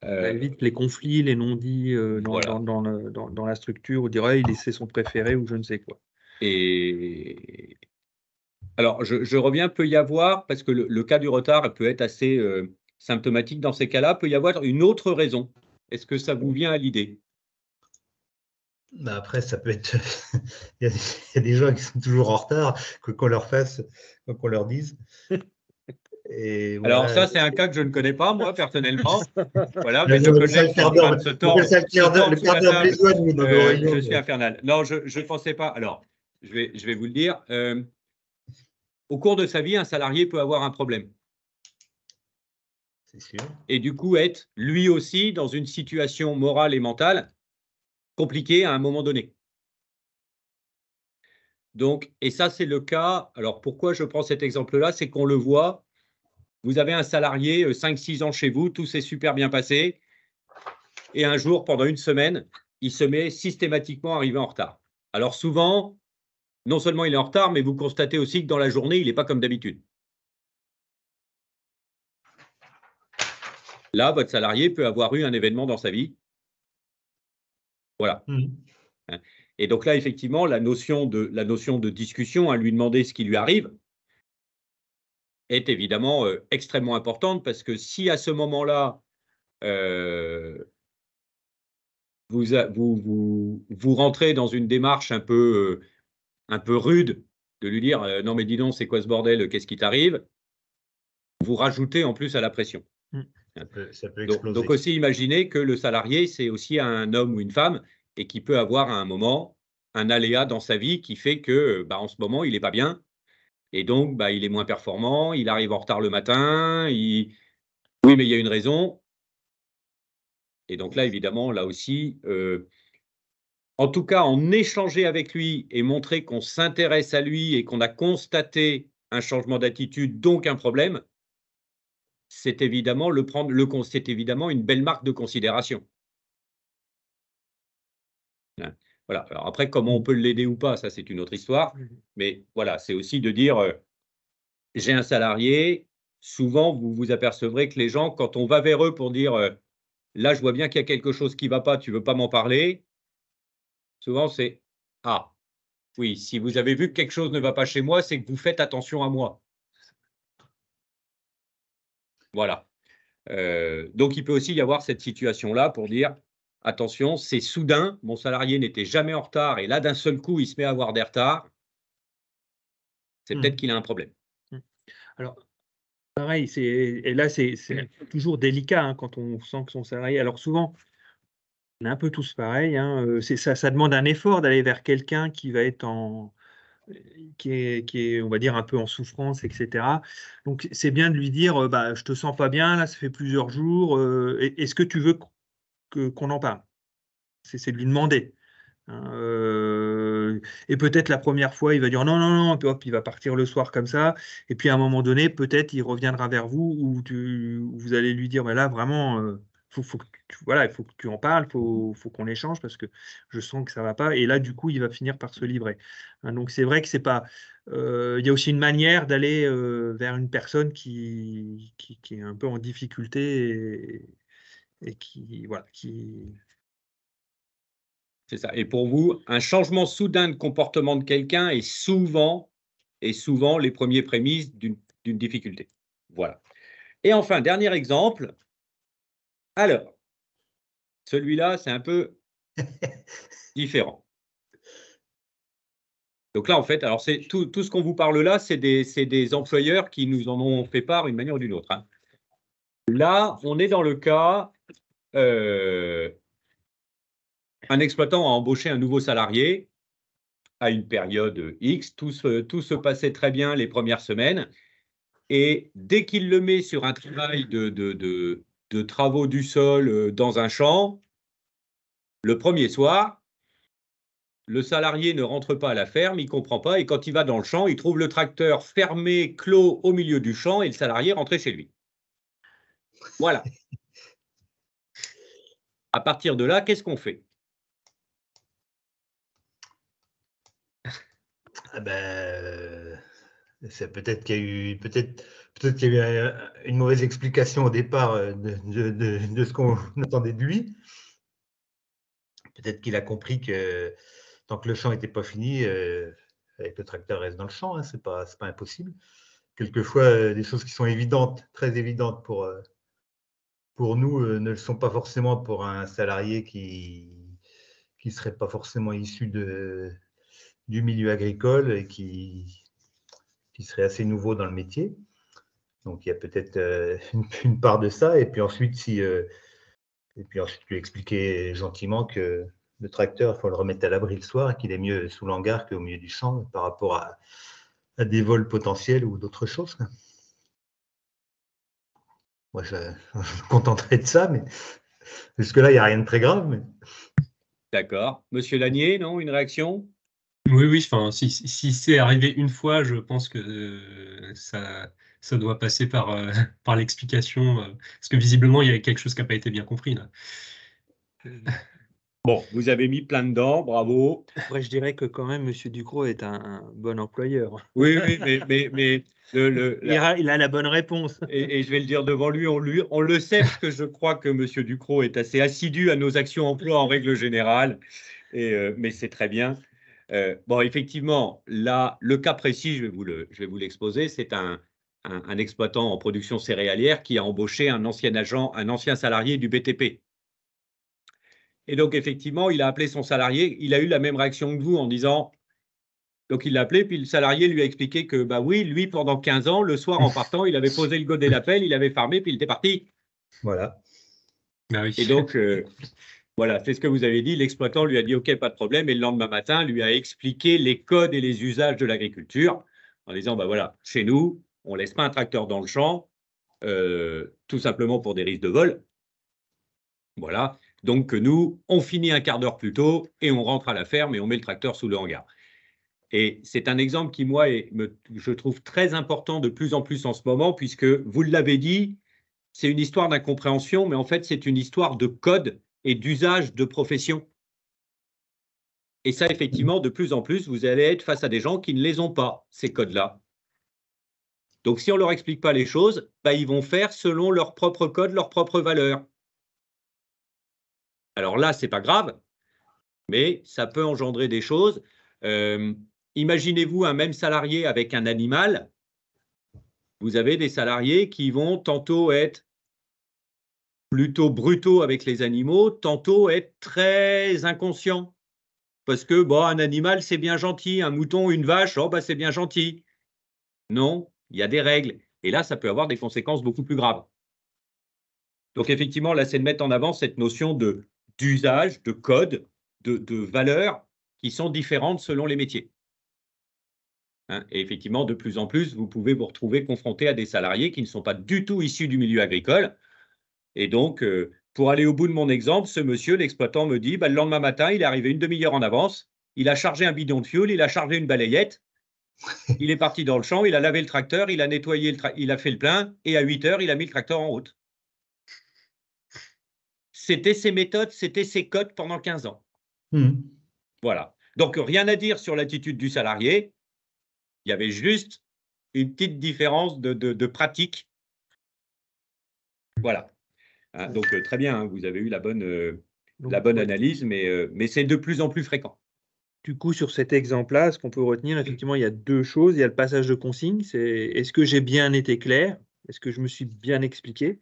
Ça évite les conflits, les non-dits voilà. dans la structure, où dirait c'est son préféré ou je ne sais quoi. Et alors, je reviens, peut y avoir, parce que le cas du retard peut être assez symptomatique dans ces cas-là, peut y avoir une autre raison. Est-ce que ça vous vient à l'idée? Bah après, ça peut être. Il y a des gens qui sont toujours en retard, qu'on leur fasse, qu'on leur dise. Et voilà. Alors, ça, c'est un cas que je ne connais pas, moi, personnellement. Voilà, mais je suis infernal. Non, je ne pensais pas. Alors, je vais vous le dire. Au cours de sa vie, un salarié peut avoir un problème. C'est sûr. Et du coup, être lui aussi dans une situation morale et mentale compliquée à un moment donné. Donc, et ça, c'est le cas. Alors, pourquoi je prends cet exemple-là? C'est qu'on le voit. Vous avez un salarié, 5-6 ans chez vous, tout s'est super bien passé. Et un jour, pendant une semaine, il se met systématiquement à arriver en retard. Alors souvent, non seulement il est en retard, mais vous constatez aussi que dans la journée, il n'est pas comme d'habitude. Là, votre salarié peut avoir eu un événement dans sa vie. Voilà. Et donc là, effectivement, la notion de discussion, à lui demander ce qui lui arrive, est évidemment extrêmement importante, parce que si à ce moment-là, vous rentrez dans une démarche un peu rude de lui dire non mais dis donc, c'est quoi ce bordel, qu'est-ce qui t'arrive, vous rajoutez en plus à la pression. Ça peut exploser. Donc aussi, imaginez que le salarié, c'est aussi un homme ou une femme, et qui peut avoir à un moment un aléa dans sa vie qui fait que en ce moment, il n'est pas bien, et donc il est moins performant, il arrive en retard le matin, oui, mais il y a une raison. Et donc là, évidemment, là aussi, en tout cas, en échanger avec lui et montrer qu'on s'intéresse à lui et qu'on a constaté un changement d'attitude, donc un problème, c'est évidemment c'est évidemment une belle marque de considération. Voilà. Alors après, comment on peut l'aider ou pas, ça c'est une autre histoire. Mais voilà, c'est aussi de dire, j'ai un salarié. Souvent, vous vous apercevrez que les gens, quand on va vers eux pour dire, là, je vois bien qu'il y a quelque chose qui ne va pas, tu ne veux pas m'en parler. Souvent, c'est, ah, oui, si vous avez vu que quelque chose ne va pas chez moi, c'est que vous faites attention à moi. Voilà. Donc, il peut aussi y avoir cette situation-là pour dire, attention, c'est soudain, mon salarié n'était jamais en retard et là, d'un seul coup, il se met à avoir des retards. C'est peut-être qu'il a un problème. Alors, pareil, et là, c'est toujours délicat hein, quand on sent que son salarié. Alors, souvent, on est un peu tous pareils. Hein, ça demande un effort d'aller vers quelqu'un qui va être qui est, on va dire, un peu en souffrance, etc. Donc, c'est bien de lui dire, bah, je te sens pas bien, là, ça fait plusieurs jours, est-ce que tu veux qu'on en parle? C'est de lui demander. Hein, et peut-être la première fois, il va dire non, non, non, puis hop, il va partir le soir comme ça. Et puis à un moment donné, peut-être il reviendra vers vous ou vous allez lui dire, bah là, vraiment, voilà, il faut que tu en parles, faut qu'on échange parce que je sens que ça va pas. Et là, du coup, il va finir par se livrer. Hein, donc c'est vrai que c'est pas. Il y a aussi une manière d'aller vers une personne qui est un peu en difficulté et qui, voilà, qui. C'est ça. Et pour vous, un changement soudain de comportement de quelqu'un est souvent les premiers prémices d'une difficulté. Voilà. Et enfin, dernier exemple. Alors, celui-là, c'est un peu différent. Donc là, en fait, alors c'est tout ce qu'on vous parle là, c'est des employeurs qui nous en ont fait part d'une manière ou d'une autre. Hein. Là, on est dans le cas, un exploitant a embauché un nouveau salarié à une période X, tout se passait très bien les premières semaines, et dès qu'il le met sur un travail de travaux du sol dans un champ, le premier soir, le salarié ne rentre pas à la ferme, il ne comprend pas, et quand il va dans le champ, il trouve le tracteur fermé, clos au milieu du champ, et le salarié rentré chez lui. Voilà. À partir de là, qu'est-ce qu'on fait? Ah ben, c'est peut-être qu'il y a eu qu'il y a eu une mauvaise explication au départ de ce qu'on attendait de lui. Peut-être qu'il a compris que tant que le champ n'était pas fini, avec le tracteur reste dans le champ, hein, c'est pas impossible. Quelquefois, des choses qui sont évidentes, très évidentes pour nous, ne le sont pas forcément pour un salarié qui serait pas forcément issu du milieu agricole et qui serait assez nouveau dans le métier. Donc il y a peut-être une part de ça. Et puis ensuite, lui expliquer gentiment que le tracteur, il faut le remettre à l'abri le soir et qu'il est mieux sous l'hangar qu'au milieu du champ par rapport à des vols potentiels ou d'autres choses. Moi, je me contenterai de ça, mais jusque-là, il n'y a rien de très grave. Mais... D'accord. Monsieur Lanier, non, une réaction? Oui, oui, enfin, si c'est arrivé une fois, je pense que ça doit passer par, par l'explication, parce que visiblement, il y a quelque chose qui n'a pas été bien compris là. Bon, vous avez mis plein dedans, bravo. Après, je dirais que quand même, M. Ducrot est un bon employeur. Oui, oui, mais il a la bonne réponse. Et je vais le dire devant lui, on le sait, parce que je crois que M. Ducrot est assez assidu à nos actions emploi en règle générale, mais c'est très bien. Bon, effectivement, là, le cas précis, je vais vous l'exposer, c'est un exploitant en production céréalière qui a embauché un ancien salarié du BTP. Et donc, effectivement, il a appelé son salarié, il a eu la même réaction que vous en disant, donc il l'a appelé, puis le salarié lui a expliqué que, bah oui, lui, pendant 15 ans, le soir en partant, il avait posé le godet d'appel, il avait farmé, puis il était parti. Voilà. Bah oui. Et donc, voilà, c'est ce que vous avez dit, l'exploitant lui a dit, OK, pas de problème, et le lendemain matin, lui a expliqué les codes et les usages de l'agriculture, en disant, bah voilà, chez nous, on ne laisse pas un tracteur dans le champ, tout simplement pour des risques de vol. Voilà. Donc, nous, on finit un quart d'heure plus tôt et on rentre à la ferme et on met le tracteur sous le hangar. Et c'est un exemple qui, moi, je trouve très important de plus en plus en ce moment, puisque, vous l'avez dit, c'est une histoire d'incompréhension, mais en fait, c'est une histoire de code et d'usage de profession. Et ça, effectivement, de plus en plus, vous allez être face à des gens qui ne les ont pas, ces codes-là. Donc, si on ne leur explique pas les choses, ils vont faire selon leur propre code, leurs propres valeurs. Alors là, ce n'est pas grave, mais ça peut engendrer des choses. Imaginez-vous un même salarié avec un animal. Vous avez des salariés qui vont tantôt être plutôt brutaux avec les animaux, tantôt être très inconscients. Parce que un animal, c'est bien gentil, un mouton, une vache, c'est bien gentil. Non, il y a des règles. Et là, ça peut avoir des conséquences beaucoup plus graves. Donc, effectivement, là, c'est de mettre en avant cette notion d'usage, de code, de valeurs qui sont différentes selon les métiers. Et effectivement, de plus en plus, vous pouvez vous retrouver confronté à des salariés qui ne sont pas du tout issus du milieu agricole. Et donc, pour aller au bout de mon exemple, ce monsieur, l'exploitant, me dit, le lendemain matin, il est arrivé une demi-heure en avance, il a chargé un bidon de fioul, il a chargé une balayette, il est parti dans le champ, il a lavé le tracteur, il a nettoyé, il a fait le plein, et à 8 heures, il a mis le tracteur en route. C'était ses méthodes, c'était ses codes pendant 15 ans. Voilà. Donc, rien à dire sur l'attitude du salarié. Il y avait juste une petite différence de pratique. Voilà. Donc, très bien, vous avez eu la bonne analyse, mais c'est de plus en plus fréquent. Du coup, sur cet exemple-là, ce qu'on peut retenir, effectivement, il y a deux choses. Il y a le passage de consigne, c'est est-ce que j'ai bien été clair? Est-ce que je me suis bien expliqué?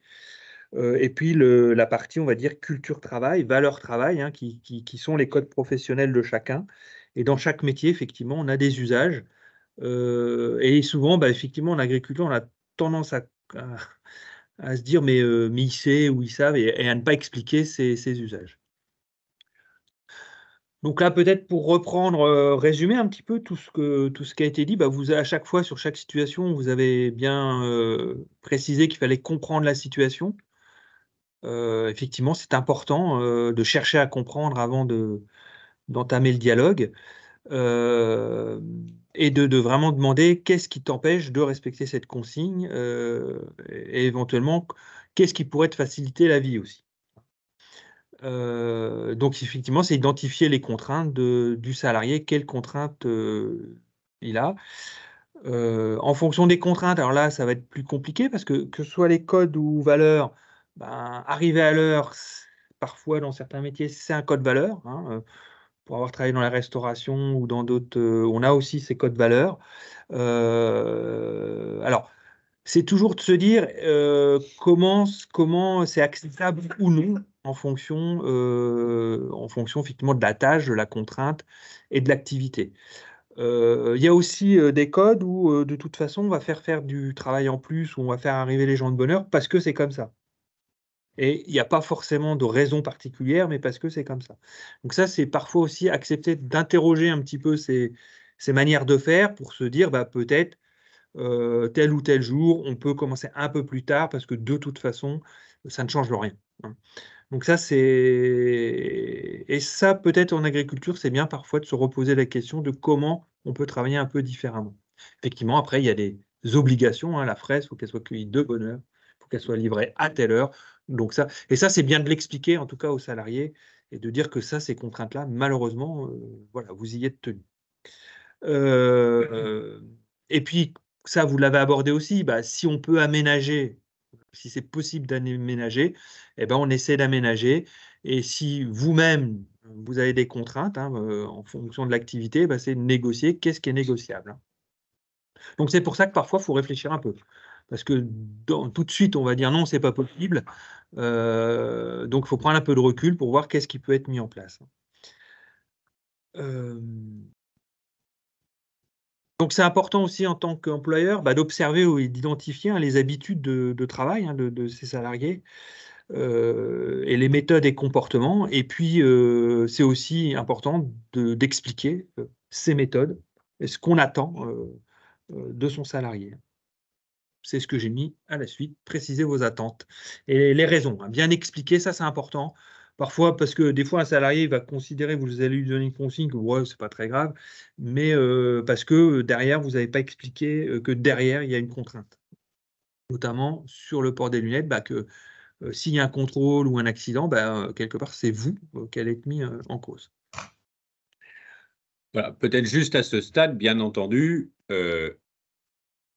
Et puis la partie, on va dire, culture travail, valeur travail, qui sont les codes professionnels de chacun. Et dans chaque métier, effectivement, on a des usages. Et souvent, effectivement, en agriculture, on a tendance à se dire, mais ils savent ou ils savent, et à ne pas expliquer ces usages. Donc là, peut-être pour reprendre, résumer un petit peu tout ce qui a été dit, vous à chaque fois, sur chaque situation, vous avez bien précisé qu'il fallait comprendre la situation. Effectivement, c'est important de chercher à comprendre avant d'entamer le dialogue et de vraiment demander qu'est-ce qui t'empêche de respecter cette consigne et éventuellement qu'est-ce qui pourrait te faciliter la vie aussi. Donc effectivement, c'est identifier les contraintes du salarié, quelles contraintes il a. En fonction des contraintes, alors là, ça va être plus compliqué parce que ce soit les codes ou valeurs, arriver à l'heure, parfois dans certains métiers, c'est un code valeur. Pour avoir travaillé dans la restauration ou dans d'autres, on a aussi ces codes valeurs. Alors, c'est toujours de se dire comment c'est acceptable ou non en fonction effectivement de la tâche, de la contrainte et de l'activité. Il y a aussi des codes où de toute façon on va faire du travail en plus, ou on va faire arriver les gens de bonne heure parce que c'est comme ça. Et il n'y a pas forcément de raison particulière, mais parce que c'est comme ça. Donc ça, c'est parfois aussi accepter d'interroger un petit peu ces manières de faire pour se dire peut-être tel ou tel jour, on peut commencer un peu plus tard parce que de toute façon, ça ne change rien. Donc ça, et ça, peut-être en agriculture, c'est bien parfois de se reposer la question de comment on peut travailler un peu différemment. Effectivement, après, il y a des obligations. La fraise, il faut qu'elle soit cueillie de bonne heure, il faut qu'elle soit livrée à telle heure. Donc ça, c'est bien de l'expliquer, en tout cas aux salariés, et de dire que ça, ces contraintes-là, malheureusement, voilà, vous y êtes tenus. Et puis, ça, vous l'avez abordé aussi, si on peut aménager, si c'est possible d'aménager, on essaie d'aménager. Et si vous-même, vous avez des contraintes en fonction de l'activité, c'est de négocier qu'est-ce qui est négociable. Donc, c'est pour ça que parfois, il faut réfléchir un peu. Parce que tout de suite, on va dire non, c'est pas possible. Donc, il faut prendre un peu de recul pour voir qu'est-ce qui peut être mis en place. Donc, c'est important aussi en tant qu'employeur d'observer et d'identifier les habitudes de travail de ses salariés et les méthodes et comportements. Et puis, c'est aussi important d'expliquer ces méthodes et ce qu'on attend de son salarié. C'est ce que j'ai mis à la suite, préciser vos attentes et les raisons. Bien expliquer, ça c'est important. Parfois, parce que des fois, un salarié va considérer, vous allez lui donner une consigne, que ouais, c'est pas très grave, mais parce que derrière, vous n'avez pas expliqué que derrière, il y a une contrainte. Notamment sur le port des lunettes, que s'il y a un contrôle ou un accident, quelque part, c'est vous qui allez être mis en cause. Voilà, peut-être juste à ce stade, bien entendu,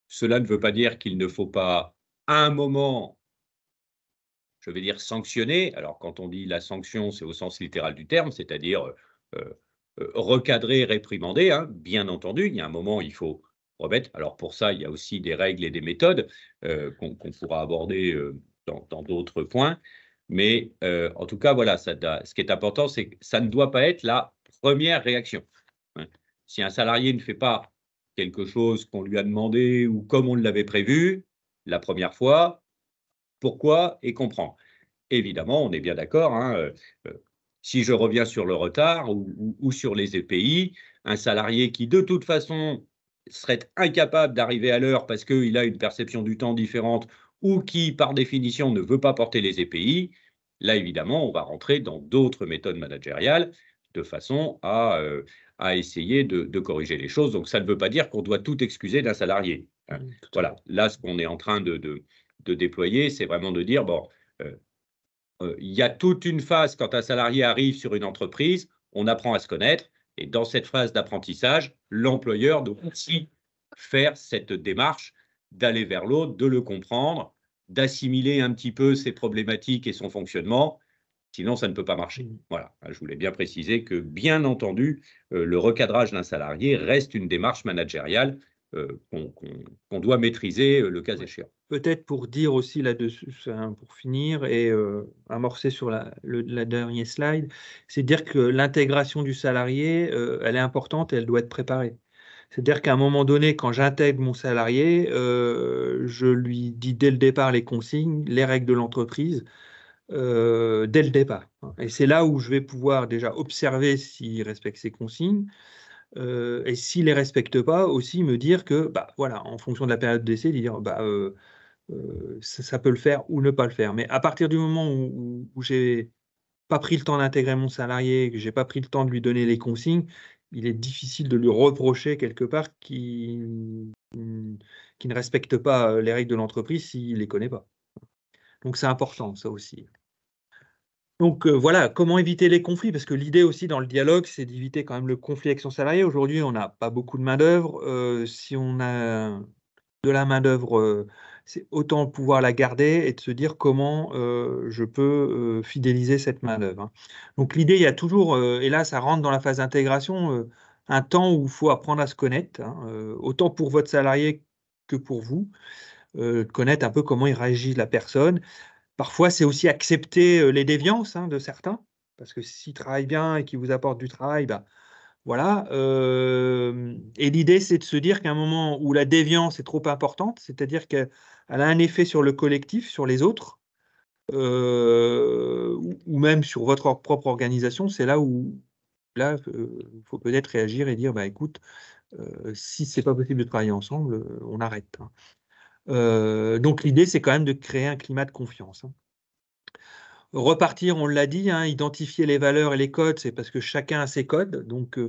cela ne veut pas dire qu'il ne faut pas, à un moment, je vais dire sanctionner. Alors, quand on dit la sanction, c'est au sens littéral du terme, c'est-à-dire recadrer, réprimander, hein, bien entendu. Il y a un moment, il faut remettre. Alors, pour ça, il y a aussi des règles et des méthodes qu'on pourra aborder dans d'autres points. Mais en tout cas, voilà, ce qui est important, c'est que ça ne doit pas être la première réaction. Hein. Si un salarié ne fait pas quelque chose qu'on lui a demandé ou comme on l'avait prévu la première fois, pourquoi et comprendre. Évidemment, on est bien d'accord, hein, si je reviens sur le retard ou sur les EPI, un salarié qui de toute façon serait incapable d'arriver à l'heure parce qu'il a une perception du temps différente ou qui, par définition, ne veut pas porter les EPI, là, évidemment, on va rentrer dans d'autres méthodes managériales de façon à essayer de corriger les choses. Donc, ça ne veut pas dire qu'on doit tout excuser d'un salarié. Hein. Voilà, là, ce qu'on est en train de déployer, c'est vraiment de dire, bon, il y a toute une phase quand un salarié arrive sur une entreprise, on apprend à se connaître et dans cette phase d'apprentissage, l'employeur doit aussi faire cette démarche d'aller vers l'autre, de le comprendre, d'assimiler un petit peu ses problématiques et son fonctionnement, sinon ça ne peut pas marcher. Voilà, je voulais bien préciser que, bien entendu, le recadrage d'un salarié reste une démarche managériale qu'on doit maîtriser le cas échéant. Peut-être pour dire aussi là-dessus, pour finir et amorcer sur la dernière slide, c'est dire que l'intégration du salarié, elle est importante et elle doit être préparée. C'est-à-dire qu'à un moment donné, quand j'intègre mon salarié, je lui dis dès le départ les consignes, les règles de l'entreprise, dès le départ. Et c'est là où je vais pouvoir déjà observer s'il respecte ses consignes, et s'il ne les respecte pas, aussi me dire que, bah, voilà, en fonction de la période d'essai, dire, bah, ça peut le faire ou ne pas le faire. Mais à partir du moment où j'ai pas pris le temps d'intégrer mon salarié, que j'ai pas pris le temps de lui donner les consignes, il est difficile de lui reprocher quelque part qui ne respecte pas les règles de l'entreprise s'il les connaît pas. Donc c'est important ça aussi. Donc voilà, comment éviter les conflits? Parce que l'idée aussi dans le dialogue, c'est d'éviter quand même le conflit avec son salarié. Aujourd'hui, on n'a pas beaucoup de main-d'œuvre. Si on a de la main-d'œuvre, c'est autant pouvoir la garder et de se dire comment je peux fidéliser cette main-d'œuvre. Hein. Donc l'idée, il y a toujours, et là ça rentre dans la phase d'intégration, un temps où il faut apprendre à se connaître, hein, autant pour votre salarié que pour vous, connaître un peu comment il réagit la personne. Parfois, c'est aussi accepter les déviances de certains, parce que s'ils travaillent bien et qu'ils vous apportent du travail, bah, voilà. Et l'idée, c'est de se dire qu'à un moment où la déviance est trop importante, c'est-à-dire qu'elle a un effet sur le collectif, sur les autres, ou même sur votre propre organisation, c'est là où là, il faut peut-être réagir et dire, bah, écoute, si c'est pas possible de travailler ensemble, on arrête. Hein. Donc l'idée, c'est quand même de créer un climat de confiance. Hein. Repartir, on l'a dit, hein, identifier les valeurs et les codes, c'est parce que chacun a ses codes. Donc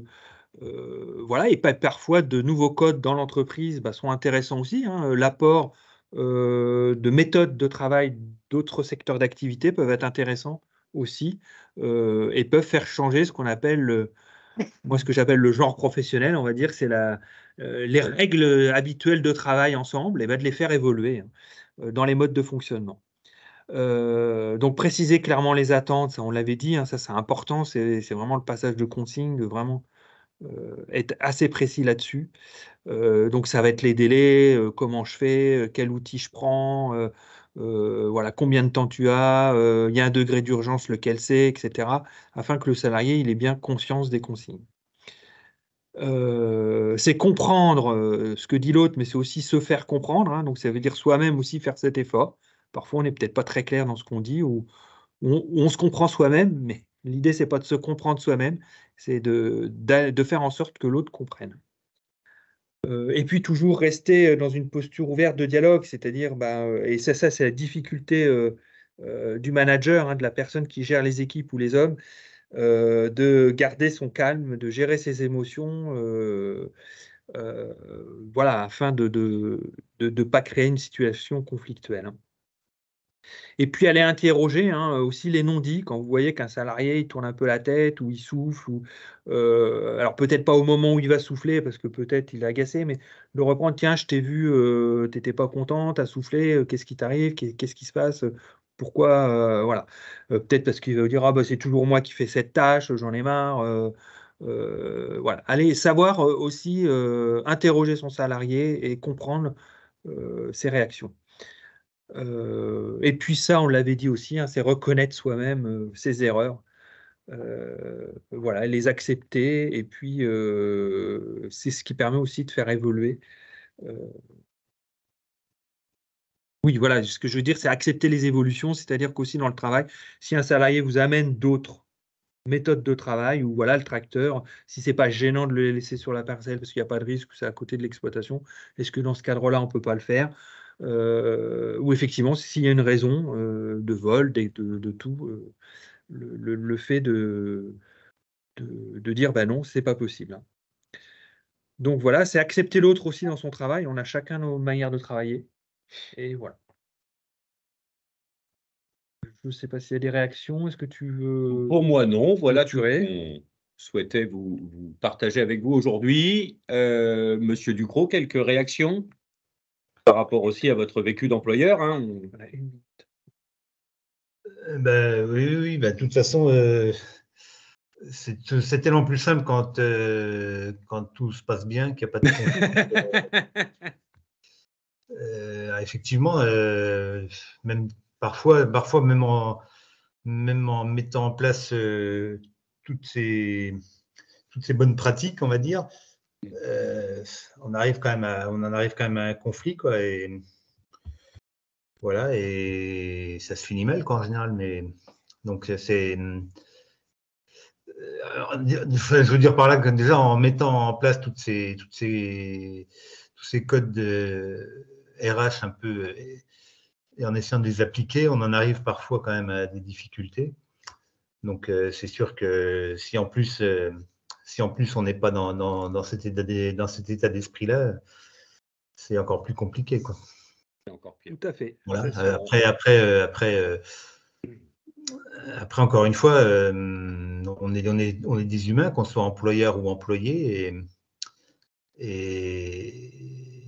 voilà, et parfois de nouveaux codes dans l'entreprise sont intéressants aussi. Hein. L'apport de méthodes de travail d'autres secteurs d'activité peuvent être intéressants aussi et peuvent faire changer ce qu'on appelle, moi ce que j'appelle le genre professionnel, on va dire, c'est les règles habituelles de travail ensemble, et de les faire évoluer dans les modes de fonctionnement. Donc préciser clairement les attentes, ça on l'avait dit, hein, ça c'est important, c'est vraiment le passage de consigne, de vraiment être assez précis là-dessus. Donc ça va être les délais, comment je fais, quel outil je prends, voilà, combien de temps tu as, il y a un degré d'urgence, lequel c'est, etc. Afin que le salarié il ait bien conscience des consignes. C'est comprendre ce que dit l'autre, mais c'est aussi se faire comprendre. Hein, donc ça veut dire soi-même aussi faire cet effort. Parfois on n'est peut-être pas très clair dans ce qu'on dit ou on se comprend soi-même, mais l'idée c'est pas de se comprendre soi-même, c'est de faire en sorte que l'autre comprenne. Et puis toujours rester dans une posture ouverte de dialogue, c'est-à-dire, et ça c'est la difficulté du manager, hein, de la personne qui gère les équipes ou les hommes, de garder son calme, de gérer ses émotions, voilà, afin de ne pas créer une situation conflictuelle. Hein. Et puis aller interroger aussi les non-dits quand vous voyez qu'un salarié il tourne un peu la tête ou il souffle. Alors peut-être pas au moment où il va souffler parce que peut-être il est agacé, mais le reprendre, tiens, je t'ai vu, tu n'étais pas content, tu as soufflé, qu'est-ce qui t'arrive, qu'est-ce qui se passe, pourquoi, voilà. Peut-être parce qu'il va dire, ah bah c'est toujours moi qui fais cette tâche, j'en ai marre. Voilà. Allez savoir aussi interroger son salarié et comprendre ses réactions. Et puis ça, on l'avait dit aussi, c'est reconnaître soi-même ses erreurs, voilà, les accepter, et puis c'est ce qui permet aussi de faire évoluer. Oui, voilà, ce que je veux dire, c'est accepter les évolutions, c'est-à-dire qu'aussi dans le travail, si un salarié vous amène d'autres méthodes de travail, ou voilà, le tracteur, si c'est pas gênant de le laisser sur la parcelle parce qu'il n'y a pas de risque, c'est à côté de l'exploitation, est-ce que dans ce cadre-là, on peut pas le faire? Ou effectivement, s'il y a une raison de vol, de tout, le fait de dire, bah non, c'est pas possible. Donc voilà, c'est accepter l'autre aussi dans son travail. On a chacun nos manières de travailler. Et voilà. Je ne sais pas s'il y a des réactions. Est-ce que tu veux... Pour moi, non. Voilà tout ce clôturer qu'on souhaitait vous partager avec vous aujourd'hui. Monsieur Ducrot, quelques réactions par rapport aussi à votre vécu d'employeur, hein. Voilà, une minute. Oui, de toute façon, c'est tellement plus simple quand tout se passe bien, qu'il n'y a pas de conflit. Effectivement, même parfois même en mettant en place toutes ces bonnes pratiques, on va dire, on en arrive quand même à un conflit, quoi. Et voilà, et ça se finit mal, quoi, en général. Mais donc c'est je veux dire par là que déjà en mettant en place tous ces codes de RH un peu, et en essayant de les appliquer, on en arrive parfois quand même à des difficultés. Donc c'est sûr que si en plus on n'est pas dans cet état d'esprit-là, c'est encore plus compliqué, quoi. C'est encore pire. Tout à fait. Voilà. Après, encore une fois, on est des humains, qu'on soit employeur ou employé, et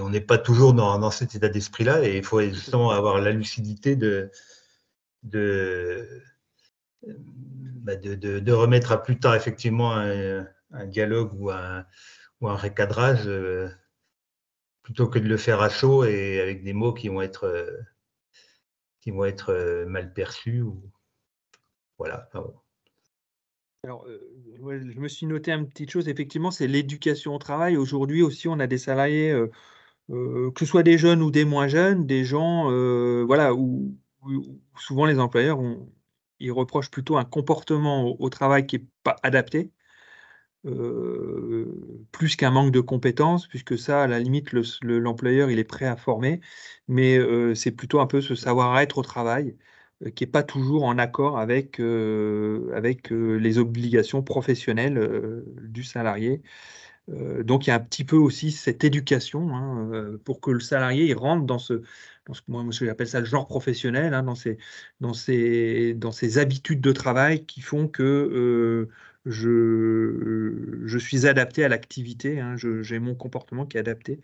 on n'est pas toujours dans cet état d'esprit-là, et il faut justement avoir la lucidité de remettre à plus tard effectivement un dialogue ou un recadrage, plutôt que de le faire à chaud et avec des mots qui vont être mal perçus. Voilà. Alors, ouais, je me suis noté une petite chose, effectivement, c'est l'éducation au travail. Aujourd'hui aussi, on a des salariés, que ce soit des jeunes ou des moins jeunes, des gens voilà, où souvent les employeurs ils reprochent plutôt un comportement au travail qui n'est pas adapté, plus qu'un manque de compétences, puisque ça, à la limite, l'employeur il est prêt à former, mais c'est plutôt un peu ce savoir-être au travail qui n'est pas toujours en accord avec les obligations professionnelles du salarié. Donc il y a un petit peu aussi cette éducation pour que le salarié il rentre dans moi j'appelle ça le genre professionnel, dans ces habitudes de travail qui font que je suis adapté à l'activité, j'ai mon comportement qui est adapté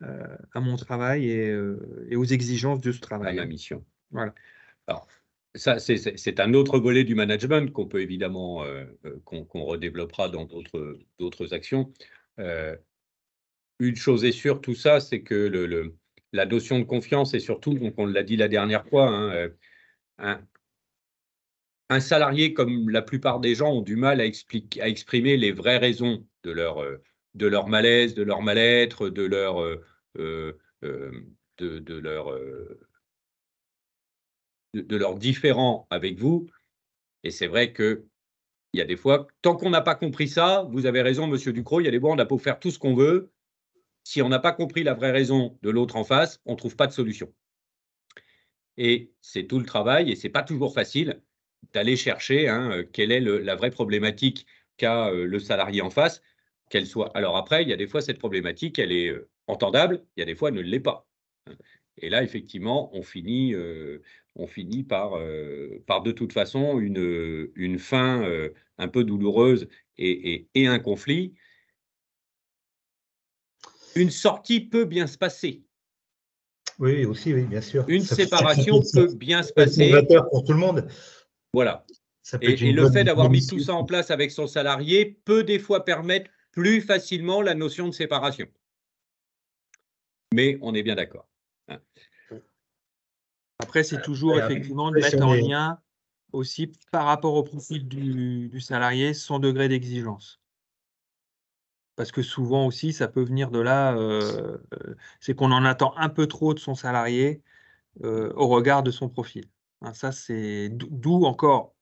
à mon travail et aux exigences de ce travail. À ma mission. Voilà. Alors, ça, c'est un autre volet du management qu'on peut évidemment, qu'on redéveloppera dans d'autres actions. Une chose est sûre, tout ça, c'est que la notion de confiance, et surtout, donc on l'a dit la dernière fois, un salarié, comme la plupart des gens, ont du mal à exprimer les vraies raisons de leur malaise, de leur mal-être, de leurs différends avec vous. Et c'est vrai qu'il y a des fois, tant qu'on n'a pas compris ça, vous avez raison, monsieur Ducrot, il y a des fois, on a beau faire tout ce qu'on veut. Si on n'a pas compris la vraie raison de l'autre en face, on ne trouve pas de solution. Et c'est tout le travail, et ce n'est pas toujours facile d'aller chercher quelle est la vraie problématique qu'a le salarié en face, qu'elle soit. Alors après, il y a des fois, cette problématique, elle est entendable, il y a des fois, elle ne l'est pas. Et là, effectivement, on finit par de toute façon une fin un peu douloureuse et un conflit. Une sortie peut bien se passer. Oui, aussi, oui, bien sûr. Une séparation peut bien se passer. Salvateur pour tout le monde. Voilà. Ça peut être Et une le bonne fait d'avoir mis tout issue. ça en place avec son salarié peut des fois permettre plus facilement la notion de séparation. Mais on est bien d'accord. Après, c'est toujours effectivement de mettre en lien aussi par rapport au profil du salarié son degré d'exigence. Parce que souvent aussi, ça peut venir de là, c'est qu'on en attend un peu trop de son salarié au regard de son profil. Hein, ça, c'est d'où encore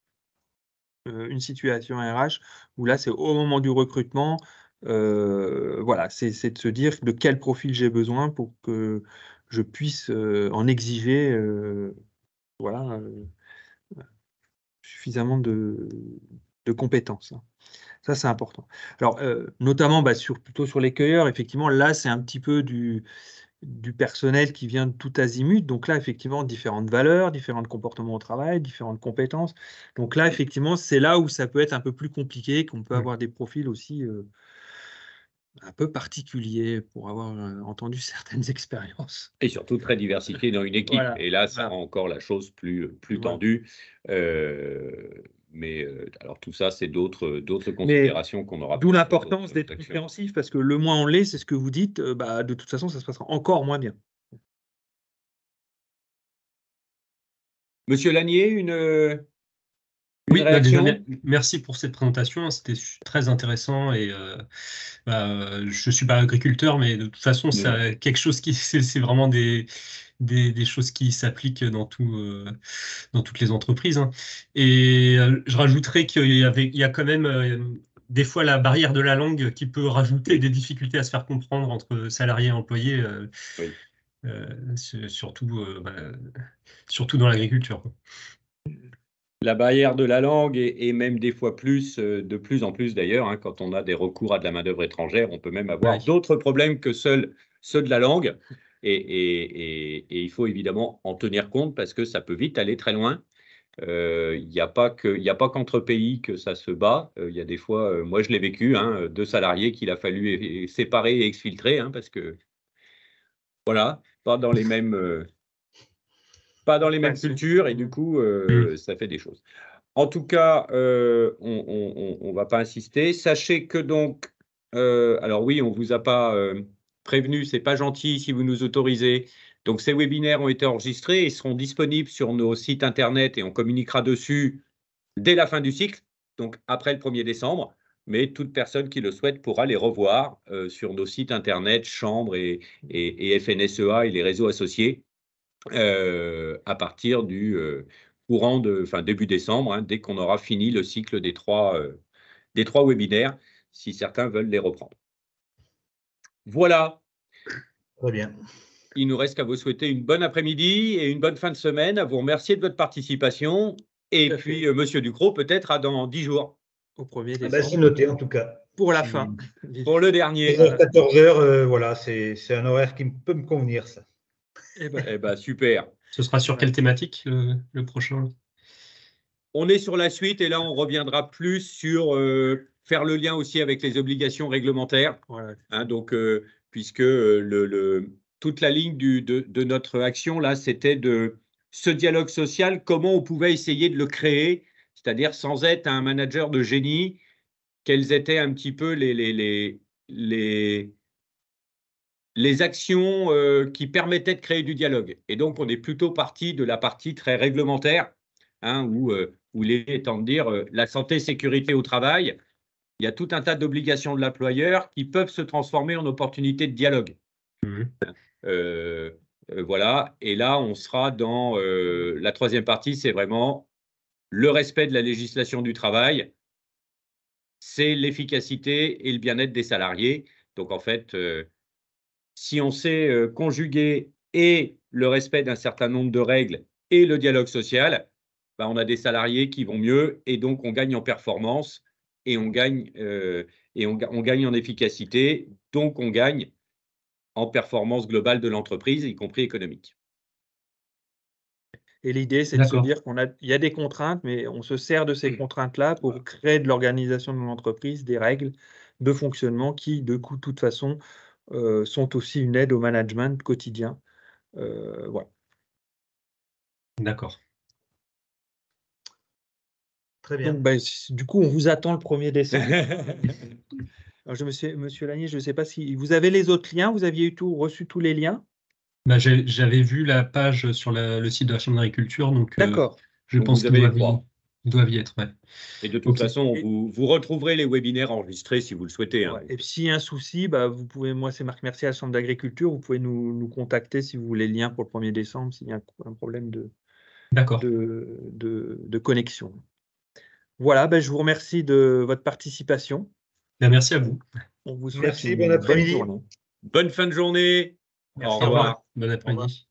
une situation RH où là, c'est au moment du recrutement, voilà, c'est de se dire de quel profil j'ai besoin pour que je puisse en exiger voilà, suffisamment de compétences. Hein. Ça, c'est important. Alors, notamment plutôt sur les cueilleurs, effectivement, là, c'est un petit peu du personnel qui vient de tout azimut. Donc là, effectivement, différentes valeurs, différents comportements au travail, différentes compétences. Donc là, effectivement, c'est là où ça peut être un peu plus compliqué, qu'on peut avoir des profils aussi un peu particuliers pour avoir entendu certaines expériences. Et surtout très diversifié dans une équipe. Voilà. Et là, ça rend encore la chose plus tendue. Mais alors tout ça, c'est d'autres considérations qu'on aura. D'où l'importance d'être compréhensif, parce que le moins on l'est, c'est ce que vous dites, de toute façon, ça se passera encore moins bien. Monsieur Lanier, une oui, réaction? Merci pour cette présentation, c'était très intéressant et je ne suis pas agriculteur, mais de toute façon, c'est quelque chose c'est vraiment des choses qui s'appliquent dans toutes les entreprises. Hein. Et je rajouterais qu'il y a quand même des fois la barrière de la langue qui peut rajouter des difficultés à se faire comprendre entre salariés et employés, surtout dans l'agriculture. La barrière de la langue et même des fois de plus en plus d'ailleurs, hein, quand on a des recours à de la main-d'œuvre étrangère, on peut même avoir d'autres problèmes que ceux de la langue. Et il faut évidemment en tenir compte parce que ça peut vite aller très loin. Il n'y a pas qu'entre pays que ça se bat. Il y a des fois, moi je l'ai vécu, hein, 2 salariés qu'il a fallu séparer et exfiltrer, hein, parce que voilà, pas dans les mêmes cultures et du coup, ça fait des choses. En tout cas, on ne va pas insister. Sachez que donc, alors oui, on ne vous a pas prévenu, c'est pas gentil si vous nous autorisez. Donc ces webinaires ont été enregistrés et seront disponibles sur nos sites internet et on communiquera dessus dès la fin du cycle, donc après le 1er décembre. Mais toute personne qui le souhaite pourra les revoir sur nos sites internet, Chambre et FNSEA et les réseaux associés à partir du début décembre, hein, dès qu'on aura fini le cycle des 3 webinaires, si certains veulent les reprendre. Voilà. Très bien. Il nous reste qu'à vous souhaiter une bonne après-midi et une bonne fin de semaine, à vous remercier de votre participation. Et puis, Monsieur Ducrot, peut-être à dans 10 jours. Au 1er décembre. C'est noté, en tout cas. Pour la fin. Pour le dernier. 14h, voilà, c'est un horaire qui peut me convenir, ça. Eh ben, super. Ce sera sur quelle thématique le prochain? On est sur la suite et là, on reviendra plus sur faire le lien aussi avec les obligations réglementaires. Voilà. Hein, donc, puisque toute la ligne de notre action, là, c'était de ce dialogue social, comment on pouvait essayer de le créer, c'est-à-dire sans être un manager de génie, quelles étaient un petit peu les actions qui permettaient de créer du dialogue. Et donc, on est plutôt parti de la partie très réglementaire, hein, où l'idée étant de dire la santé, sécurité au travail, il y a tout un tas d'obligations de l'employeur qui peuvent se transformer en opportunités de dialogue. Voilà. Et là, on sera dans la 3e partie, c'est vraiment le respect de la législation du travail, c'est l'efficacité et le bien-être des salariés. Donc, en fait, si on sait conjuguer et le respect d'un certain nombre de règles et le dialogue social, on a des salariés qui vont mieux et donc on gagne en performance et on gagne en efficacité, donc on gagne en performance globale de l'entreprise, y compris économique. Et l'idée, c'est de se dire qu'il y a des contraintes, mais on se sert de ces contraintes-là pour créer de l'organisation de l'entreprise, des règles de fonctionnement qui, de toute façon, sont aussi une aide au management quotidien. Voilà. D'accord. Très bien. Donc, du coup, on vous attend le 1er décembre. Alors, Monsieur Lanier, je ne sais pas si vous avez les autres liens, vous aviez reçu tous les liens? J'avais vu la page sur le site de la Chambre d'agriculture, donc je donc pense qu'ils doivent y être. Ouais. Et de toute façon, vous retrouverez les webinaires enregistrés si vous le souhaitez. Hein. Et s'il y a un souci, vous pouvez, moi c'est Marc Mercier à la Chambre d'agriculture, vous pouvez nous contacter si vous voulez le lien pour le 1er décembre, s'il y a un problème de connexion. Voilà, je vous remercie de votre participation. Merci à vous. On vous souhaite bon après-midi. Bonne fin de journée. Merci, au revoir. Bon après-midi.